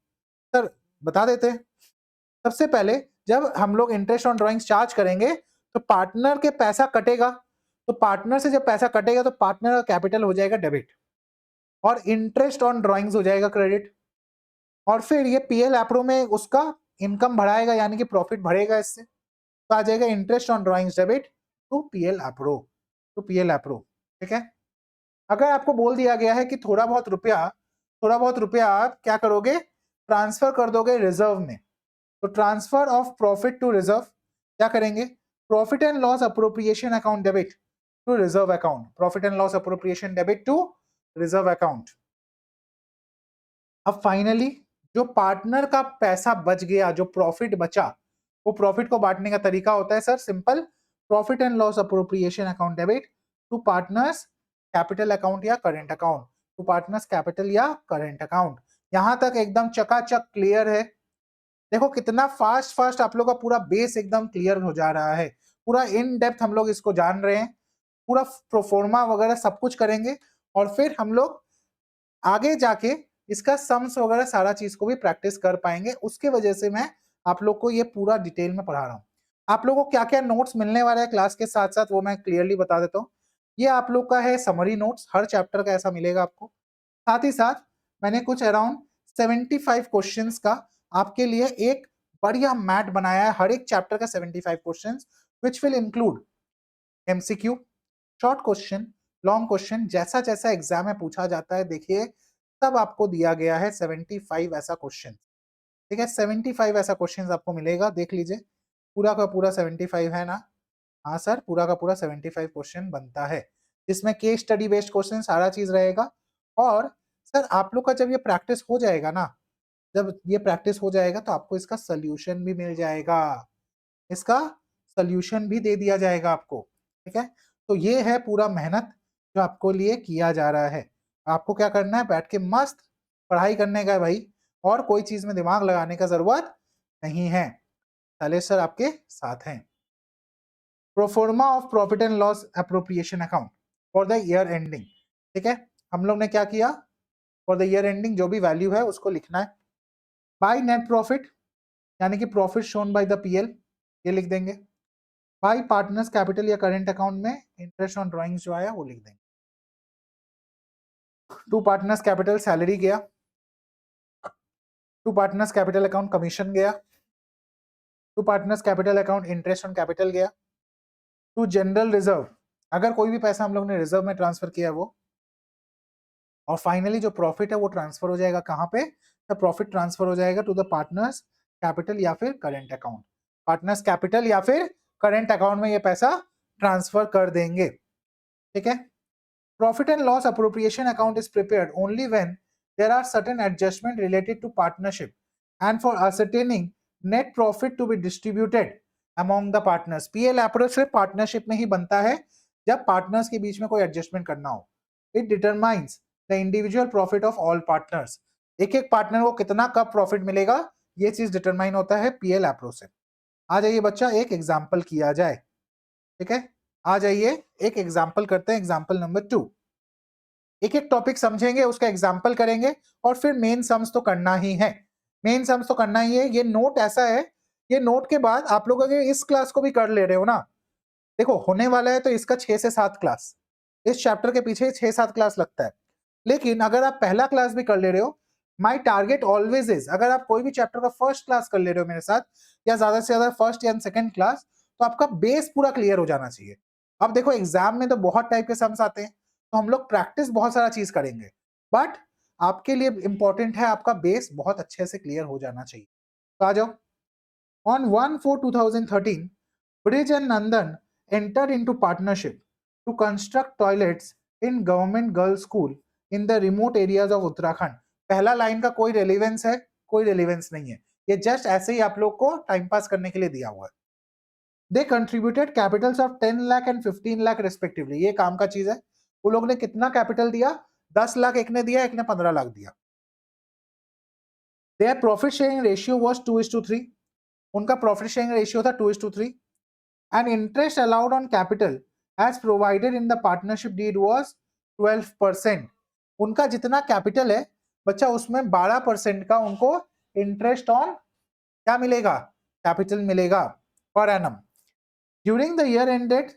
सर बता देते हैं, सबसे पहले जब हम लोग इंटरेस्ट ऑन ड्राइंग्स चार्ज करेंगे तो पार्टनर के पैसा कटेगा, तो पार्टनर से जब पैसा कटेगा तो पार्टनर का कैपिटल हो जाएगा डेबिट और इंटरेस्ट ऑन ड्राइंग्स हो जाएगा क्रेडिट, और फिर ये पीएल एप्रो में उसका इनकम बढ़ाएगा यानी कि प्रॉफिट बढ़ेगा इससे, तो आ जाएगा interest on drawings debit to PL appro, to PL appro. ठीक है, अगर आपको बोल दिया गया है कि थोड़ा बहुत रुपया आप क्या करोगे, ट्रांसफर कर दोगे रिजर्व में, तो transfer of profit to reserve क्या करेंगे, profit and loss appropriation account debit to reserve account, profit and loss appropriation debit to reserve account. अब फाइनली जो पार्टनर का पैसा बच गया, जो प्रॉफिट बचा, वो प्रॉफिट को बांटने का तरीका होता है sir simple, profit and loss appropriation account debit to partners capital account या current account, to partners capital या करेंट अकाउंट। यहां तक एकदम चकाचक क्लियर है। देखो कितना फास्ट फास्ट आप लोग का पूरा बेस एकदम क्लियर हो जा रहा है, पूरा इन डेप्थ हम लोग इसको जान रहे हैं, पूरा प्रोफोर्मा वगैरह सब कुछ करेंगे और फिर हम लोग आगे जाके इसका सम्स वगैरह सारा चीज को भी प्रैक्टिस कर पाएंगे। उसके वजह से मैं आप लोग को ये पूरा डिटेल में पढ़ा रहा हूँ। आप लोगों को क्या क्या नोट्स मिलने वाला है क्लास के साथ साथ वो मैं क्लियरली बता देता हूँ। ये आप लोग का है समरी नोट्स, हर चैप्टर का ऐसा मिलेगा आपको। साथ ही साथ मैंने कुछ अराउंड 75 क्वेश्चंस का आपके लिए एक बढ़िया मैट बनाया है, हर एक चैप्टर का 75 questions which will include MCQ, short question, long question, जैसा जैसा एग्जाम में पूछा जाता है देखिए सब आपको दिया गया है 75 ऐसा क्वेश्चन। ठीक है, 75 ऐसा क्वेश्चन आपको मिलेगा, देख लीजिए पूरा का पूरा 75 है ना। हाँ सर पूरा का पूरा 75 क्वेश्चन बनता है, जिसमें केस स्टडी बेस्ड क्वेश्चन सारा चीज रहेगा। और सर आप लोग का जब ये प्रैक्टिस हो जाएगा ना, जब ये प्रैक्टिस हो जाएगा तो आपको इसका सोल्यूशन भी मिल जाएगा, इसका सोल्यूशन भी दे दिया जाएगा आपको। ठीक है, तो ये है पूरा मेहनत जो आपको लिए किया जा रहा है। आपको क्या करना है, बैठ के मस्त पढ़ाई करने का है भाई, और कोई चीज में दिमाग लगाने का जरूरत नहीं है। शैलेश सर आपके साथ हैं। Proforma of profit and loss appropriation account for the year ending. ठीक है, हम लोग ने क्या किया, फॉर द ईयर एंडिंग जो भी वैल्यू है उसको लिखना है। बाय नेट प्रॉफिट यानी कि profit shown by the PL, ये लिख देंगे। बाय पार्टनर्स कैपिटल या करेंट अकाउंट में इंटरेस्ट ऑन ड्राइंग्स जो आया वो लिख देंगे। टू पार्टनर्स कैपिटल सैलरी गया, to partners capital account commission गया, to partners capital account interest on capital गया, टू जनरल रिजर्व अगर कोई भी पैसा हम लोग ने रिजर्व में ट्रांसफर किया वो, और फाइनली जो प्रॉफिट है वो ट्रांसफर हो जाएगा कहाँ पे, तो प्रॉफिट ट्रांसफर हो जाएगा टू द पार्टनर्स कैपिटल या फिर करेंट अकाउंट, पार्टनर्स कैपिटल या फिर करेंट अकाउंट में ये पैसा ट्रांसफर कर देंगे। ठीक है, Profit and loss appropriation account is prepared only when there are certain adjustments related to partnership and for ascertaining net profit to be distributed among the partners. PL approach सिर्फ partnership में ही बनता है जब partners के बीच में कोई adjustment करना हो. It determines the individual profit of all partners. एक एक पार्टनर को कितना कब प्रॉफिट मिलेगा ये चीज डिटरमाइन होता है पीएल अप्रोच से. आ जाइए बच्चा एक एग्जाम्पल किया जाए. ठीक है, आ जाइए एक एग्जाम्पल करते हैं. Example number 2. एक एक टॉपिक समझेंगे, उसका एग्जाम्पल करेंगे और फिर मेन सम्स तो करना ही है. मेन सम्स तो करना ही है. ये नोट ऐसा है, ये नोट के बाद आप लोग अगर इस क्लास को भी कर ले रहे हो ना, देखो होने वाला है तो इसका 6 से 7 क्लास, इस चैप्टर के पीछे 6-7 क्लास लगता है. लेकिन अगर आप पहला क्लास भी कर ले रहे हो, माई टारगेट ऑलवेज इज, अगर आप कोई भी चैप्टर का फर्स्ट क्लास कर ले रहे हो मेरे साथ या ज्यादा से ज्यादा फर्स्ट या सेकंड क्लास, तो आपका बेस पूरा क्लियर हो जाना चाहिए. अब देखो एग्जाम में तो बहुत टाइप के सम्स आते हैं, तो हम लोग प्रैक्टिस बहुत सारा चीज करेंगे, बट आपके लिए इंपॉर्टेंट है आपका बेस बहुत अच्छे से क्लियर हो जाना चाहिए. तो आ जाओ. On 1/4/2013 bridge and Nandan entered into partnership to construct toilets in government girls school in the remote areas of Uttarakhand. पहला लाइन का कोई रेलिवेंस है? कोई रेलिवेंस नहीं है, ये जस्ट ऐसे ही आप लोग को टाइम पास करने के लिए दिया हुआ है. They contributed capitals of 10 lakh and 15 lakh respectively. ये काम का चीज है. वो लोग ने कितना कैपिटल दिया? 10 लाख एक ने दिया, एक ने 15 लाख दिया. Their profit sharing ratio was 2:3. उनका प्रॉफिट शेयरिंग रेशियो था 2:3. and interest allowed on capital as provided in the partnership deed was 12%. उनका जितना कैपिटल है बच्चा उसमें 12% का उनको इंटरेस्ट ऑन क्या मिलेगा? कैपिटल मिलेगा per annum. During the year ended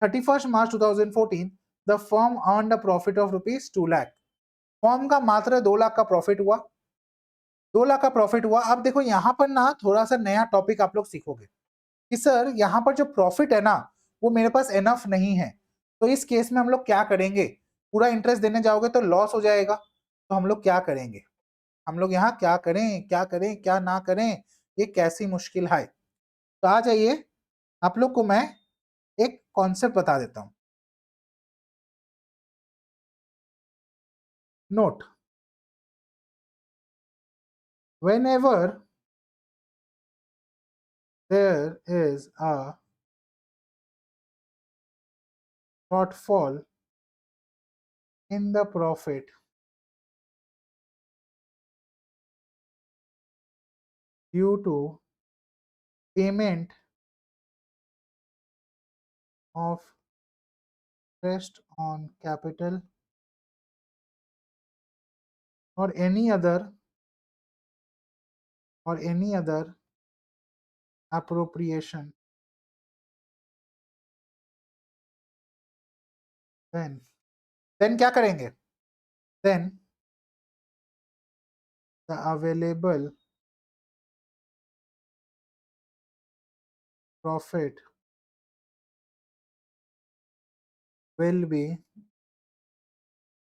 31st March 2014 the firm earned a profit of ₹2 lakh. Firm का मात्र 2 लाख का प्रॉफिट हुआ. 2 लाख का प्रॉफिट हुआ. अब देखो यहां पर ना थोड़ा सा नया टॉपिक आप लोग सीखोगे कि सर यहाँ पर जो प्रॉफिट है ना वो मेरे पास एनफ नहीं है, तो इस केस में हम लोग क्या करेंगे? पूरा इंटरेस्ट देने जाओगे तो लॉस हो जाएगा. तो हम लोग क्या करेंगे? हम लोग यहाँ क्या करें, क्या करें, क्या ना करें, ये कैसी मुश्किल है. तो आ जाइए आप लोग को मैं एक कॉन्सेप्ट बता देता हूं. Note, whenever there is a shortfall in the profit due to payment of interest on capital or any other appropriation, then क्या करेंगे? Then the available profit will be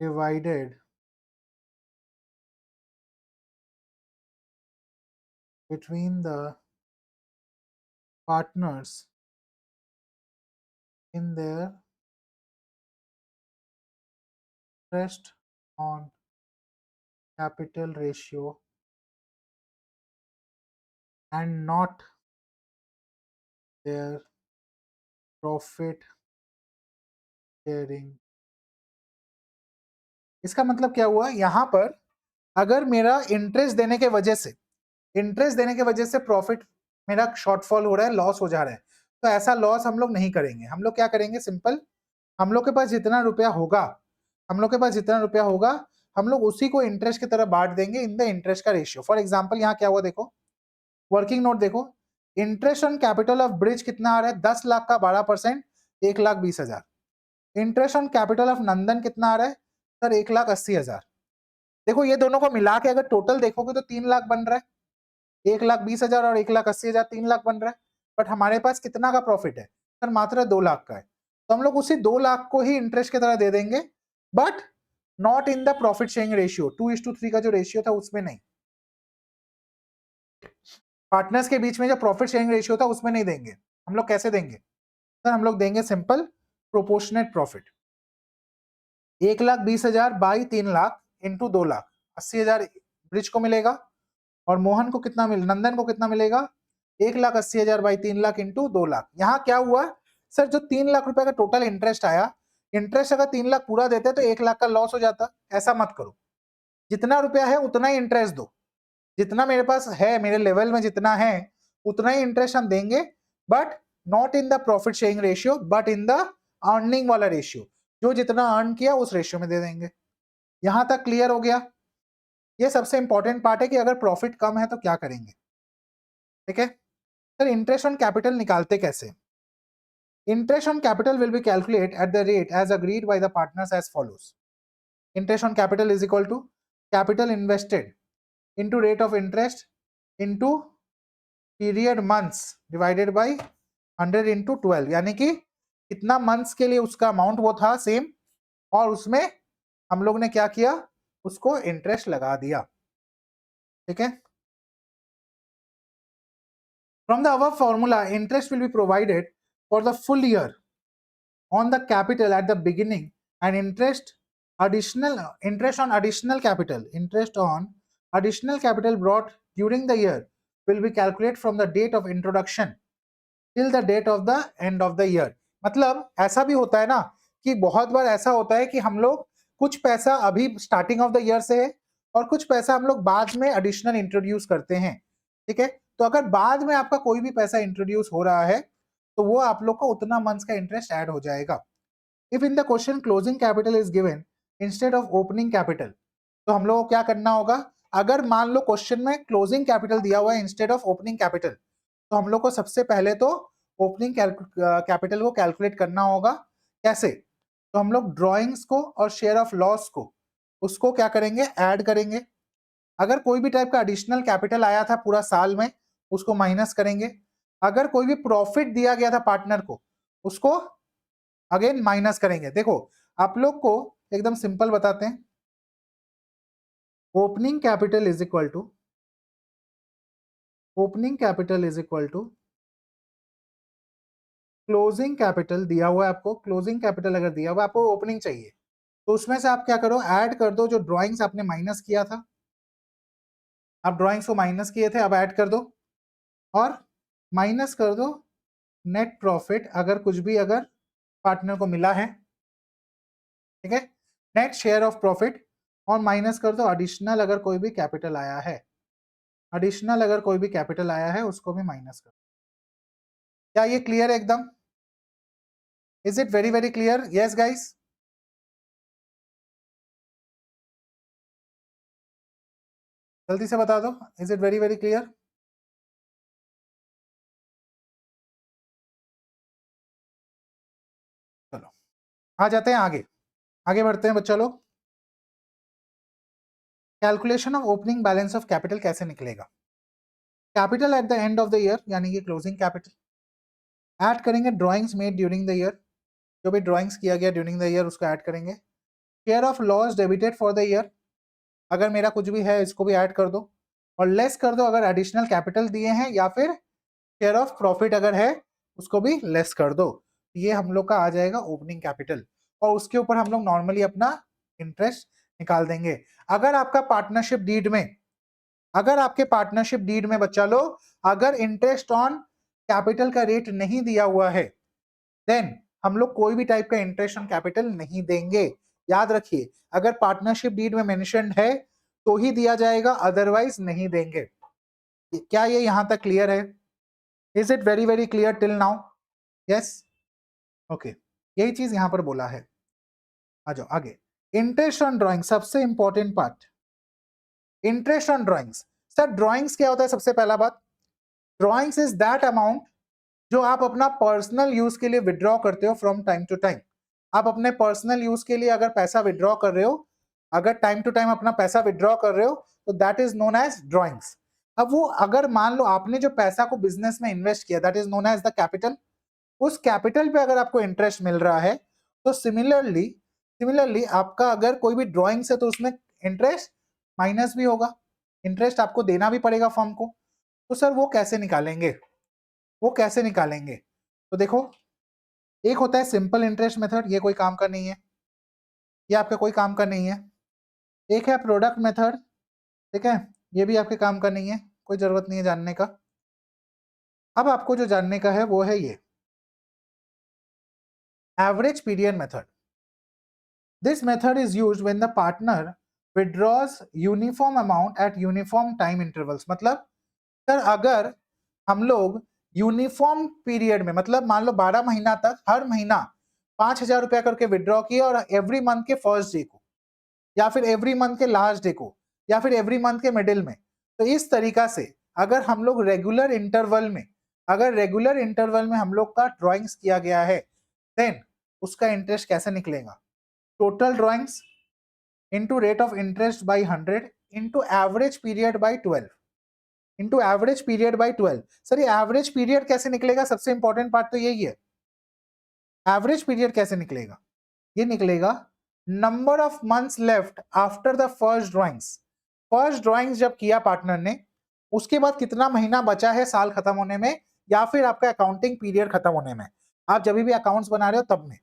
divided between the partners in their interest on capital ratio and not their profit sharing. इसका मतलब क्या हुआ? यहां पर अगर मेरा इंटरेस्ट देने के वजह से प्रॉफिट मेरा शॉर्टफॉल हो रहा है, लॉस हो जा रहा है, तो ऐसा लॉस हम लोग नहीं करेंगे. हम लोग क्या करेंगे? सिंपल, हम लोग के पास जितना रुपया होगा हम लोग उसी को इंटरेस्ट की तरह बांट देंगे इन द इंटरेस्ट का रेशियो. फॉर एग्जाम्पल यहाँ क्या हुआ देखो, वर्किंग नोट देखो, interest on capital of bridge कितना आ रहा है? 10 लाख का 12%, 1,20,000. इंटरेस्ट ऑन कैपिटल ऑफ नंदन कितना आ रहा है सर? 1,80,000. देखो ये दोनों को मिला के अगर टोटल देखोगे तो 3 लाख बन रहा है. 1,20,000 और 1,80,000, 3 लाख बन रहा है. बट हमारे पास कितना का प्रॉफिट है सर? मात्र 2 लाख का है. तो हम लोग उसी 2 लाख को ही इंटरेस्ट की तरह दे देंगे, but not in the profit sharing ratio. 2:3 का जो रेशियो था उसमें नहीं. पार्टनर्स के बीच में जो प्रॉफिट शेयरिंग रेशियो था उसमें नहीं देंगे. हम लोग कैसे देंगे सर? हम लोग देंगे simple proportionate profit. 1,20,000 by 3 lakh into 2 lakh, 80,000 bridge को मिलेगा। और मोहन को कितना नंदन को कितना मिलेगा? 1,80,000 बाई 3 लाख इंटू 2 लाख। यहाँ क्या हुआ सर, जो 3 लाख रुपए का टोटल इंटरेस्ट आया, इंटरेस्ट अगर 3 लाख पूरा देते तो 1 लाख का लॉस हो जाता। ऐसा मत करो, जितना रुपया है उतना ही इंटरेस्ट दो, जितना मेरे पास है, मेरे लेवल में जितना है उतना ही इंटरेस्ट हम देंगे, but not in the profit sharing ratio, but in the earning वाला रेशियो। जो जितना अर्न किया उस रेशियो में दे देंगे। यहां तक क्लियर हो गया? ये सबसे इंपॉर्टेंट पार्ट है कि अगर प्रॉफिट कम है तो क्या करेंगे। ठीक है सर, इंटरेस्ट ऑन कैपिटल निकालते कैसे? Interest on capital will be calculate at the rate as agreed by the partners as follows. Interest on capital is equal to capital invested into rate of interest into period months divided by 100 into 12, यानी कि कितना months के लिए उसका amount वो था same, और उसमें हम लोग ने क्या किया, उसको इंटरेस्ट लगा दिया। ठीक है, from the above formula interest will be provided for the full year on the capital at the beginning, and interest on additional capital brought during the year will be calculated from the date of introduction till the date of the end of the year। मतलब ऐसा भी होता है ना कि बहुत बार ऐसा होता है कि हम लोग कुछ पैसा अभी स्टार्टिंग ऑफ द ईयर से है और कुछ पैसा हम लोग बाद में एडिशनल इंट्रोड्यूस करते हैं। ठीक है, तो अगर बाद में आपका कोई भी पैसा इंट्रोड्यूस हो रहा है तो वो आप लोग को उतना मंथ्स का इंटरेस्ट ऐड हो जाएगा। If in the question closing capital is given instead of opening capital, तो हम लोग को क्या करना होगा? अगर मान लो क्वेश्चन में क्लोजिंग कैपिटल दिया हुआ है इंस्टेड ऑफ ओपनिंग कैपिटल, तो हम लोग को सबसे पहले तो ओपनिंग कैपिटल को कैलकुलेट करना होगा। कैसे? तो हम लोग ड्रॉइंग्स को और शेयर ऑफ लॉस को उसको क्या करेंगे? ऐड करेंगे। अगर कोई भी टाइप का एडिशनल कैपिटल आया था पूरा साल में, उसको माइनस करेंगे। अगर कोई भी प्रॉफिट दिया गया था पार्टनर को, उसको अगेन माइनस करेंगे। देखो आप लोग को एकदम सिंपल बताते हैं, opening capital is equal to closing capital दिया हुआ है आपको। क्लोजिंग कैपिटल अगर दिया हुआ, आपको ओपनिंग चाहिए, तो उसमें से आप क्या करो? ऐड कर दो जो ड्रॉइंग्स आपने माइनस किया था। आप ड्रॉइंग्स को माइनस किए थे, अब ऐड कर दो, और माइनस कर दो नेट प्रॉफिट अगर कुछ भी अगर पार्टनर को मिला है। ठीक है, नेट शेयर ऑफ प्रॉफिट, और माइनस कर दो एडिशनल अगर कोई भी कैपिटल आया है। एडिशनल अगर कोई भी कैपिटल आया है उसको भी माइनस कर। क्या ये क्लियर है एकदम? Is it very very clear? Yes guys, जल्दी से बता दो, is it very very clear? चलो आ जाते हैं आगे, आगे बढ़ते हैं बच्चा लोग। Calculation of opening balance of capital कैसे निकलेगा? Capital eight the end of the year यानी कि क्लोजिंग कैपिटल, ऐड करेंगे drawings made during the year, जो भी ड्रॉइंग्स किया गया ड्यूरिंग द ईयर उसको ऐड करेंगे। Share of loss debited for the year, अगर मेरा कुछ भी है इसको भी ऐड कर दो, और लेस कर दो अगर एडिशनल कैपिटल दिए हैं, या फिर शेयर ऑफ प्रॉफिट अगर है उसको भी लेस कर दो। ये हम लोग का आ जाएगा ओपनिंग कैपिटल, और उसके ऊपर हम लोग नॉर्मली अपना इंटरेस्ट निकाल देंगे। अगर आपका पार्टनरशिप डीड में, अगर आपके पार्टनरशिप डीड में बच्चा लो अगर इंटरेस्ट ऑन कैपिटल का रेट नहीं दिया हुआ है, देन हम लोग कोई भी टाइप का इंटरेस्ट ऑन कैपिटल नहीं देंगे। याद रखिए, अगर पार्टनरशिप डीड में मेंशन्ड है तो ही दिया जाएगा, अदरवाइज नहीं देंगे। क्या ये यहां तक क्लियर है? Is it very very clear till now? Yes, okay, यही चीज यहां पर बोला है। आ जाओ आगे। इंटरेस्ट ऑन ड्राइंग, सबसे important part, interest on drawings. Sir drawings क्या होता है? सबसे पहला बात, ड्राइंग्स इज दैट अमाउंट जो आप अपना पर्सनल यूज के लिए विड्रॉ करते हो फ्रॉम टाइम टू टाइम। आप अपने पर्सनल यूज के लिए अगर पैसा विड्रॉ कर रहे हो, अगर टाइम टू टाइम अपना पैसा विड्रॉ कर रहे हो, तो that is known as drawings. अब वो अगर मान लो आपने जो पैसा को बिजनेस में इन्वेस्ट किया, that is known as the capital. उस कैपिटल पे अगर आपको इंटरेस्ट मिल रहा है, तो सिमिलरली आपका अगर कोई भी ड्रॉइंग्स है तो उसमें इंटरेस्ट माइनस भी होगा, इंटरेस्ट आपको देना भी पड़ेगा फर्म को। तो सर वो कैसे निकालेंगे? वो कैसे निकालेंगे? तो देखो, एक होता है सिंपल इंटरेस्ट मेथड, ये कोई काम का नहीं है। ये आपका कोई काम का नहीं है। एक है प्रोडक्ट मेथड, ठीक है, ये भी आपके काम का नहीं है, कोई जरूरत नहीं है जानने का। अब आपको जो जानने का है वो है ये average period method. This method is used when the partner withdraws uniform amount at uniform time intervals. मतलब सर अगर हम लोग यूनिफॉर्म पीरियड में, मतलब मान लो 12 महीना तक हर महीना 5,000 रुपया करके विड्रॉ किए और एवरी मंथ के फर्स्ट डे को या फिर एवरी मंथ के लास्ट डे को या फिर एवरी मंथ के मिडिल में, तो इस तरीका से अगर हम लोग रेगुलर इंटरवल में, अगर रेगुलर इंटरवल में हम लोग का ड्राइंग्स किया गया है, देन उसका इंटरेस्ट कैसे निकलेगा? Total drawings into rate of interest by 100 into average period by 12 into average period by 12। Sir ये एवरेज पीरियड कैसे निकलेगा? सबसे इंपॉर्टेंट पार्ट तो यही है, एवरेज पीरियड कैसे निकलेगा? ये निकलेगा number of months left after the first drawings. First drawings जब किया पार्टनर ने, उसके बाद कितना महीना बचा है साल खत्म होने में या फिर आपका अकाउंटिंग पीरियड खत्म होने में। आप जब भी अकाउंट्स बना रहे हो तब में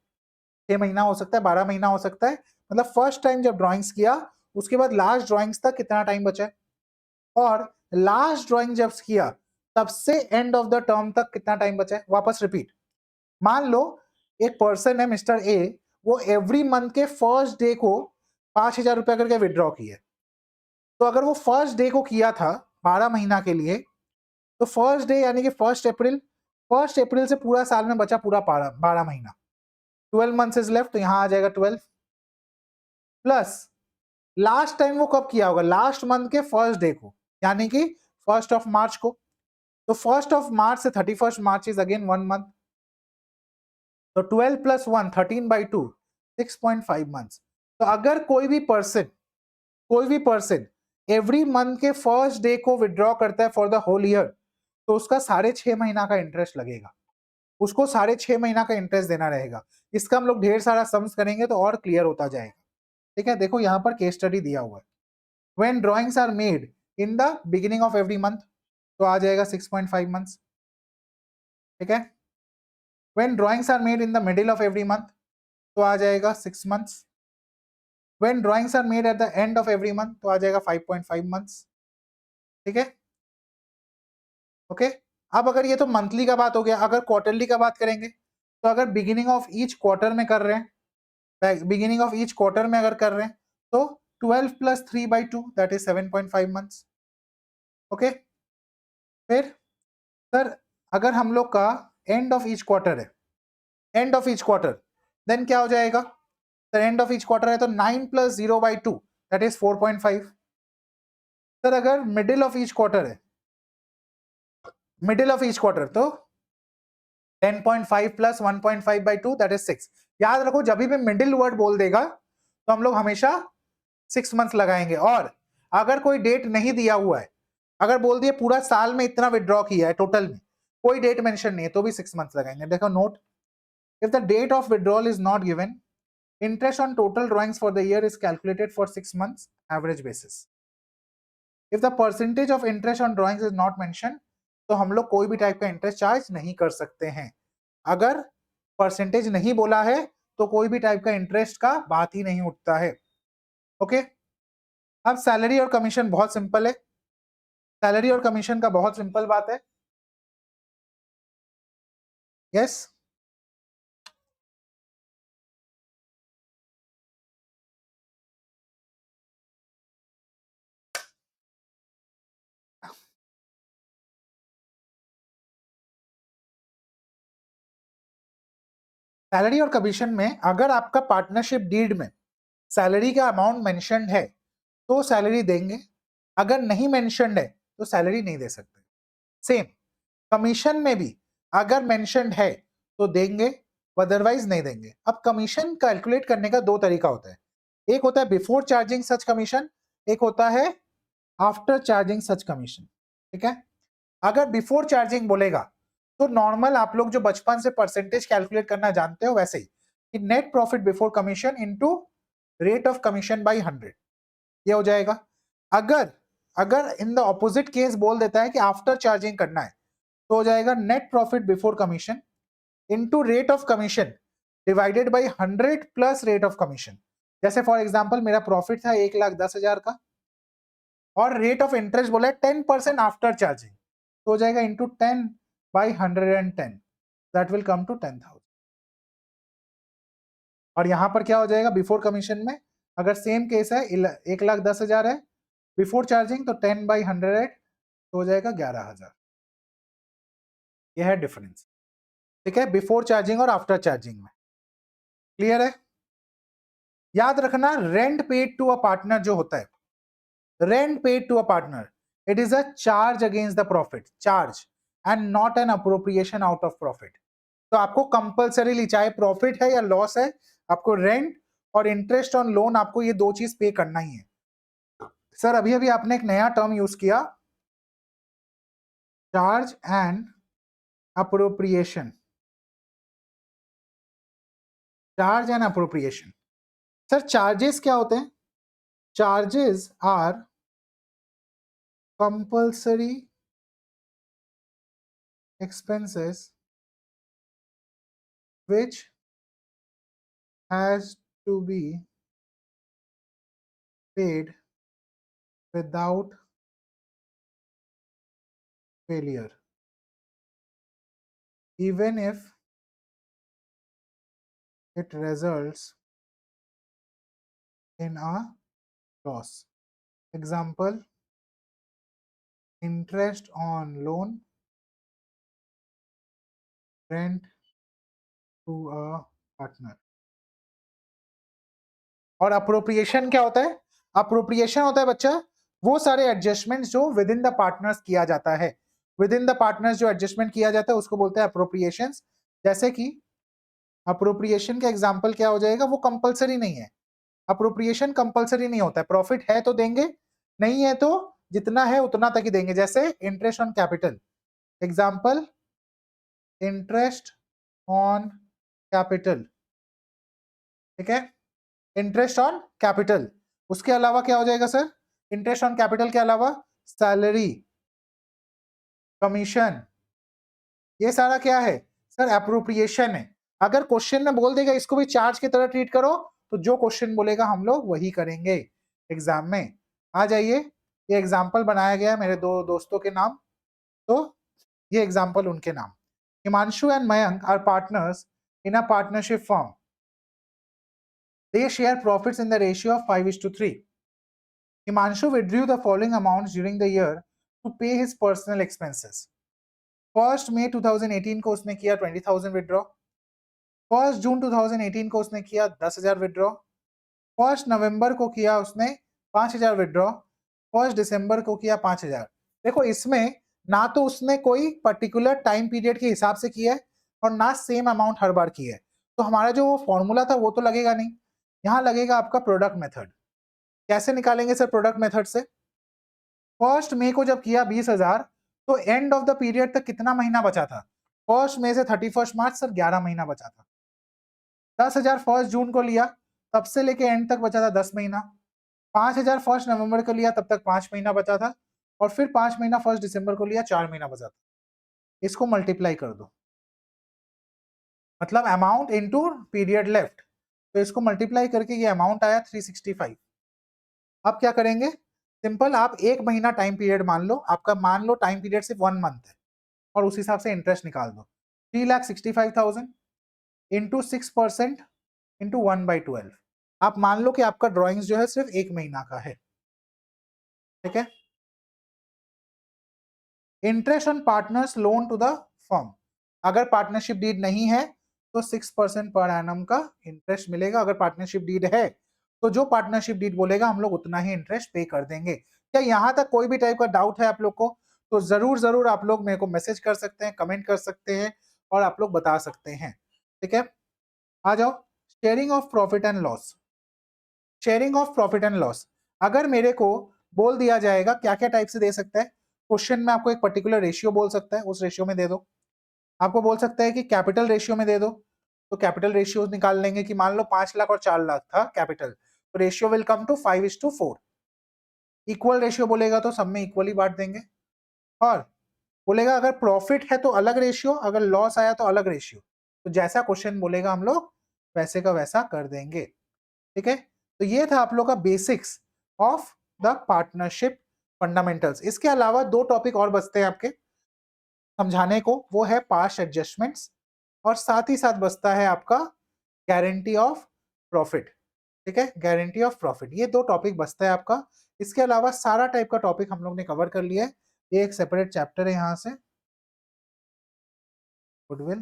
6 महीना हो सकता है, 12 महीना हो सकता है, मतलब फर्स्ट टाइम जब ड्राइंग्स किया उसके बाद लास्ट ड्राइंग्स तक कितना टाइम बचा है, और लास्ट ड्राइंग जब किया तब से एंड ऑफ द टर्म तक कितना टाइम बचा है। वापस रिपीट, मान लो एक पर्सन है मिस्टर ए, वो एवरी मंथ के फर्स्ट डे को 5,000 रुपया करके विड्रॉ किया, तो अगर वो फर्स्ट डे को किया था 12 महीना के लिए, तो फर्स्ट डे यानी कि फर्स्ट अप्रैल से पूरा साल में बचा पूरा 12 महीना, 12 मंथ्स इज लेफ्ट, तो यहां आ जाएगा 12 प्लस लास्ट टाइम वो कब किया होगा, लास्ट मंथ के फर्स्ट डे को, यानी कि 1 मार्च को, तो 1 मार्च से 31 मार्च इज अगेन 1 मंथ, तो 12 प्लस 1 13/2 6.5 मंथ्स। तो अगर कोई भी पर्सन एवरी मंथ के फर्स्ट डे को विड्रॉ करता है फॉर द होल ईयर, तो उसका 6.5 महीना का इंटरेस्ट लगेगा, उसको 6.5 महीना का इंटरेस्ट देना रहेगा। इसका हम लोग ढेर सारा सम्स करेंगे तो और क्लियर होता जाएगा, ठीक है। देखो यहाँ पर केस स्टडी दिया हुआ है, when drawings are made in the beginning of every month, तो आ जाएगा 6.5 मंथ्स, ठीक है। When drawings are made in the middle of every month, तो आ जाएगा 6 months. When drawings are made at the end of every month, तो आ जाएगा 5.5 मंथ्स, ठीक है, ओके। अब अगर ये तो मंथली का बात हो गया, अगर क्वार्टरली का बात करेंगे, तो अगर बिगिनिंग ऑफ ईच क्वार्टर में कर रहे हैं, बिगिनिंग ऑफ ईच क्वार्टर में अगर कर रहे हैं, तो 12 plus 3/2 that is 7.5 months, okay. फिर सर अगर हम लोग का एंड ऑफ ईच क्वार्टर है, end of each quarter, then क्या हो जाएगा? Sir end of each quarter है तो 9 प्लस 0/2 दैट इज 4.5। सर अगर मिडिल ऑफ ईच क्वार्टर है, मिडिल ऑफ ईच क्वार्टर, तो 10.5 प्लस 1.5/2 दैट इज 6। याद रखो जब भी मिडिल वर्ड बोल देगा तो हम लोग हमेशा 6 मंथ्स लगाएंगे, और अगर कोई डेट नहीं दिया हुआ है, अगर बोल दिए पूरा साल में इतना विड्रॉ किया है टोटल में, कोई डेट मेंशन नहीं है, तो भी 6 मंथ्स लगाएंगे। देखो note, if the date of withdrawal is not given, interest on total drawings for the year is calculated for 6 months average basis. If the percentage of interest on drawings is not mentioned, तो हम लोग कोई भी type का interest charge नहीं कर सकते हैं। अगर परसेंटेज नहीं बोला है तो कोई भी टाइप का इंटरेस्ट का बात ही नहीं उठता है, ओके। अब सैलरी और कमीशन बहुत सिंपल है, सैलरी और कमीशन का बहुत सिंपल बात है, यस। सैलरी और कमीशन में अगर आपका पार्टनरशिप डीड में सैलरी का अमाउंट मेंशन्ड है तो सैलरी देंगे, अगर नहीं मेंशन्ड है तो सैलरी नहीं दे सकते। सेम कमीशन में भी अगर मेंशन्ड है तो देंगे, अदरवाइज नहीं देंगे। अब कमीशन कैलकुलेट करने का दो तरीका होता है, एक होता है बिफोर चार्जिंग सच कमीशन, एक होता है आफ्टर चार्जिंग सच कमीशन, ठीक है। अगर बिफोर चार्जिंग बोलेगा तो नॉर्मल आप लोग जो बचपन से परसेंटेज कैलकुलेट करना जानते हो वैसे ही कि net profit before commission into rate of commission by 100, ये हो जाएगा। अगर अगर इन द ऑपोजिट केस बोल देता है कि आफ्टर चार्जिंग करना है, तो हो जाएगा net profit before commission into rate of commission divided by 100 plus rate of commission. जैसे फॉर एग्जाम्पल मेरा प्रॉफिट था 1,10,000 का और रेट ऑफ इंटरेस्ट बोला है 10% आफ्टर चार्जिंग, तो हो जाएगा into 10/110, that will come to 10,000। और यहां पर क्या हो जाएगा बिफोर कमीशन में, अगर सेम केस है 1,10,000 है बिफोर चार्जिंग, तो 10/100 तो हो जाएगा 11,000। यह है डिफरेंस, ठीक है, बिफोर चार्जिंग और आफ्टर चार्जिंग में। क्लियर है? याद रखना rent paid to a partner जो होता है, rent paid to a partner, it is a charge against the profit, charge and not an appropriation out of profit. तो आपको कंपल्सरीली चाहे प्रॉफिट है या लॉस है, आपको रेंट और इंटरेस्ट ऑन लोन, आपको ये दो चीज पे करना ही है। सर अभी अभी आपने एक नया टर्म यूज किया, charge and appropriation, charge and appropriation. Sir charges क्या होते हैं? Charges are compulsory expenses which has to be paid without failure, even if it results in a loss. Example, interest on loan, rent to a partner. और appropriation क्या होता है? Appropriation होता है बच्चा वो सारे एडजस्टमेंट्स जो विद इन द पार्टनर्स किया जाता है, विद इन द पार्टनर्स जो एडजस्टमेंट किया जाता है उसको बोलते हैं अप्रोप्रिएशंस। जैसे कि अप्रोप्रिएशन का एग्जांपल क्या हो जाएगा, वो कंपलसरी नहीं है, अप्रोप्रिएशन कंपलसरी नहीं होता है, प्रॉफिट है तो देंगे, नहीं है तो जितना है उतना तक ही देंगे। जैसे interest on capital, example interest on capital, ठीक है, इंटरेस्ट ऑन कैपिटल। उसके अलावा क्या हो जाएगा सर, इंटरेस्ट ऑन कैपिटल के अलावा सैलरी, कमीशन, ये सारा क्या है सर, अप्रोप्रिएशन है। अगर क्वेश्चन में बोल देगा इसको भी चार्ज की तरह ट्रीट करो, तो जो क्वेश्चन बोलेगा हम लोग वही करेंगे एग्जाम में। आ जाइए, ये एग्जाम्पल बनाया गया है मेरे दो दोस्तों के नाम, तो ये एग्जाम्पल उनके नाम। Himanshu and Mayank are partners in a partnership firm, they share profits in the ratio of 5:3. Himanshu withdrew the following amounts during the year to pay his personal expenses. 1 May 2018 को उसने किया 20,000 विड्रॉ, 1 जून 2018 को उसने किया 10,000 विड्रॉ, 1 नवंबर को किया उसने 5,000 विड्रॉ, 1 दिसंबर को किया 5,000। देखो इसमें ना तो उसने कोई पर्टिकुलर टाइम पीरियड के हिसाब से किया है और ना सेम अमाउंट हर बार किया है, तो हमारा जो फॉर्मूला था वो तो लगेगा नहीं, यहाँ लगेगा आपका प्रोडक्ट मेथड। कैसे निकालेंगे सर प्रोडक्ट मेथड से? 1 मई को जब किया 20,000, तो एंड ऑफ द पीरियड तक कितना महीना बचा था? 1 मई से 31 मार्च सर 11 महीना बचा था। 10,000 1 जून को लिया, तब से लेके एंड तक बचा था 10 महीना। 5,000 1 नवंबर को लिया, तब तक 5 महीना बचा था, और फिर 5 महीना 1 दिसंबर को लिया, 4 महीना बचा था। इसको मल्टीप्लाई कर दो, मतलब अमाउंट इनटू पीरियड लेफ्ट, तो इसको मल्टीप्लाई करके ये अमाउंट आया 365। अब क्या करेंगे, सिंपल, आप एक महीना टाइम पीरियड मान लो, आपका मान लो टाइम पीरियड सिर्फ 1 मंथ है, और उस हिसाब से इंटरेस्ट निकाल दो। 3,65,000 इंटू 6% इंटू 1/12। आप मान लो कि आपका ड्रॉइंग्स जो है सिर्फ एक महीना का है, ठीक है। Interest on partners loan to the firm, अगर पार्टनरशिप डीड नहीं है तो 6% पर एनम का इंटरेस्ट मिलेगा। अगर पार्टनरशिप डीड है तो जो पार्टनरशिप डीड बोलेगा हम लोग उतना ही इंटरेस्ट पे कर देंगे। क्या यहाँ तक कोई भी टाइप का डाउट है आप लोग को, तो जरूर जरूर आप लोग मेरे को मैसेज कर सकते हैं, कमेंट कर सकते हैं, और आप लोग बता सकते हैं, ठीक है। आ जाओ, sharing of profit and loss. Sharing of profit and loss, अगर मेरे को बोल दिया जाएगा क्या क्या टाइप से दे सकता है, क्वेश्चन में आपको एक पर्टिकुलर रेशियो बोल सकता है, उस रेशियो में दे दो। आपको बोल सकता है कि कैपिटल रेशियो में दे दो, तो कैपिटल रेशियो निकाल लेंगे कि मान लो 5 लाख और 4 लाख था कैपिटल, तो ratio will come to 5:4। Equal ratio बोलेगा तो सब में इक्वली बांट देंगे, और बोलेगा अगर प्रॉफिट है तो अलग रेशियो, अगर लॉस आया तो अलग रेशियो, तो जैसा क्वेश्चन बोलेगा हम लोग वैसे का वैसा कर देंगे, ठीक है। तो ये था आप लोग का basics of the partnership fundamentals. इसके अलावा 2 टॉपिक और बचते हैं आपके समझाने को, वो है पास्ट एडजस्टमेंट्स और साथ ही साथ बचता है आपका गारंटी ऑफ प्रॉफिट। ठीक है, गारंटी ऑफ प्रॉफिट, ये 2 टॉपिक बचता है आपका। इसके अलावा सारा टाइप का टॉपिक हम लोग ने कवर कर लिया है। ये एक सेपरेट चैप्टर है, यहाँ से गुडविल,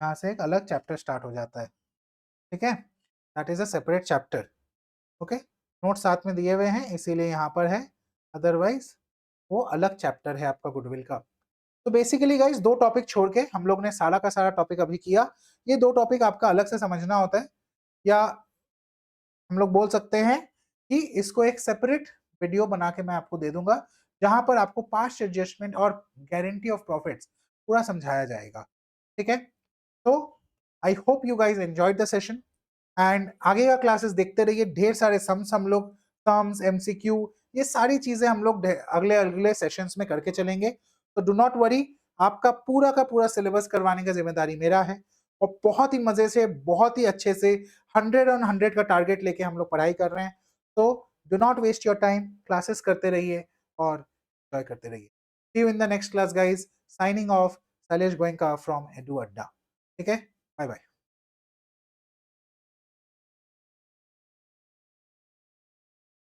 यहाँ से एक अलग चैप्टर स्टार्ट हो जाता है। ठीक है, that is a separate chapter. Okay, note साथ में दिए हुए हैं इसीलिए यहाँ पर है, अदरवाइज वो अलग चैप्टर है आपका गुडविल का। तो बेसिकली गाइस 2 टॉपिक छोड़ के हम लोग ने सारा का सारा टॉपिक अभी किया। ये 2 टॉपिक आपका अलग से समझना होता है, या हम लोग बोल सकते हैं कि इसको एक सेपरेट वीडियो बना के मैं आपको दे दूंगा, जहां पर आपको पास्ट एडजस्टमेंट और गारंटी ऑफ प्रॉफिट्स पूरा समझाया जाएगा। ठीक है, तो I hope you guys enjoyed the session and आगे का क्लासेस देखते रहिए। ढेर सारे सम्स हम लोग, सम्स, एमसीक्यू, ये सारी चीजें हम लोग अगले अगले सेशंस में करके चलेंगे। तो डू नॉट वरी, आपका पूरा का पूरा सिलेबस करवाने का जिम्मेदारी मेरा है और बहुत ही मजे से, बहुत ही अच्छे से 100 ऑन 100 का टारगेट लेके हम लोग पढ़ाई कर रहे हैं। तो do not waste your time, classes करते रहिए और एंजॉय करते रहिए। See you in the next class guys, signing off, Shailesh Goenka from Edu Adda. ठीक है, बाय बाय।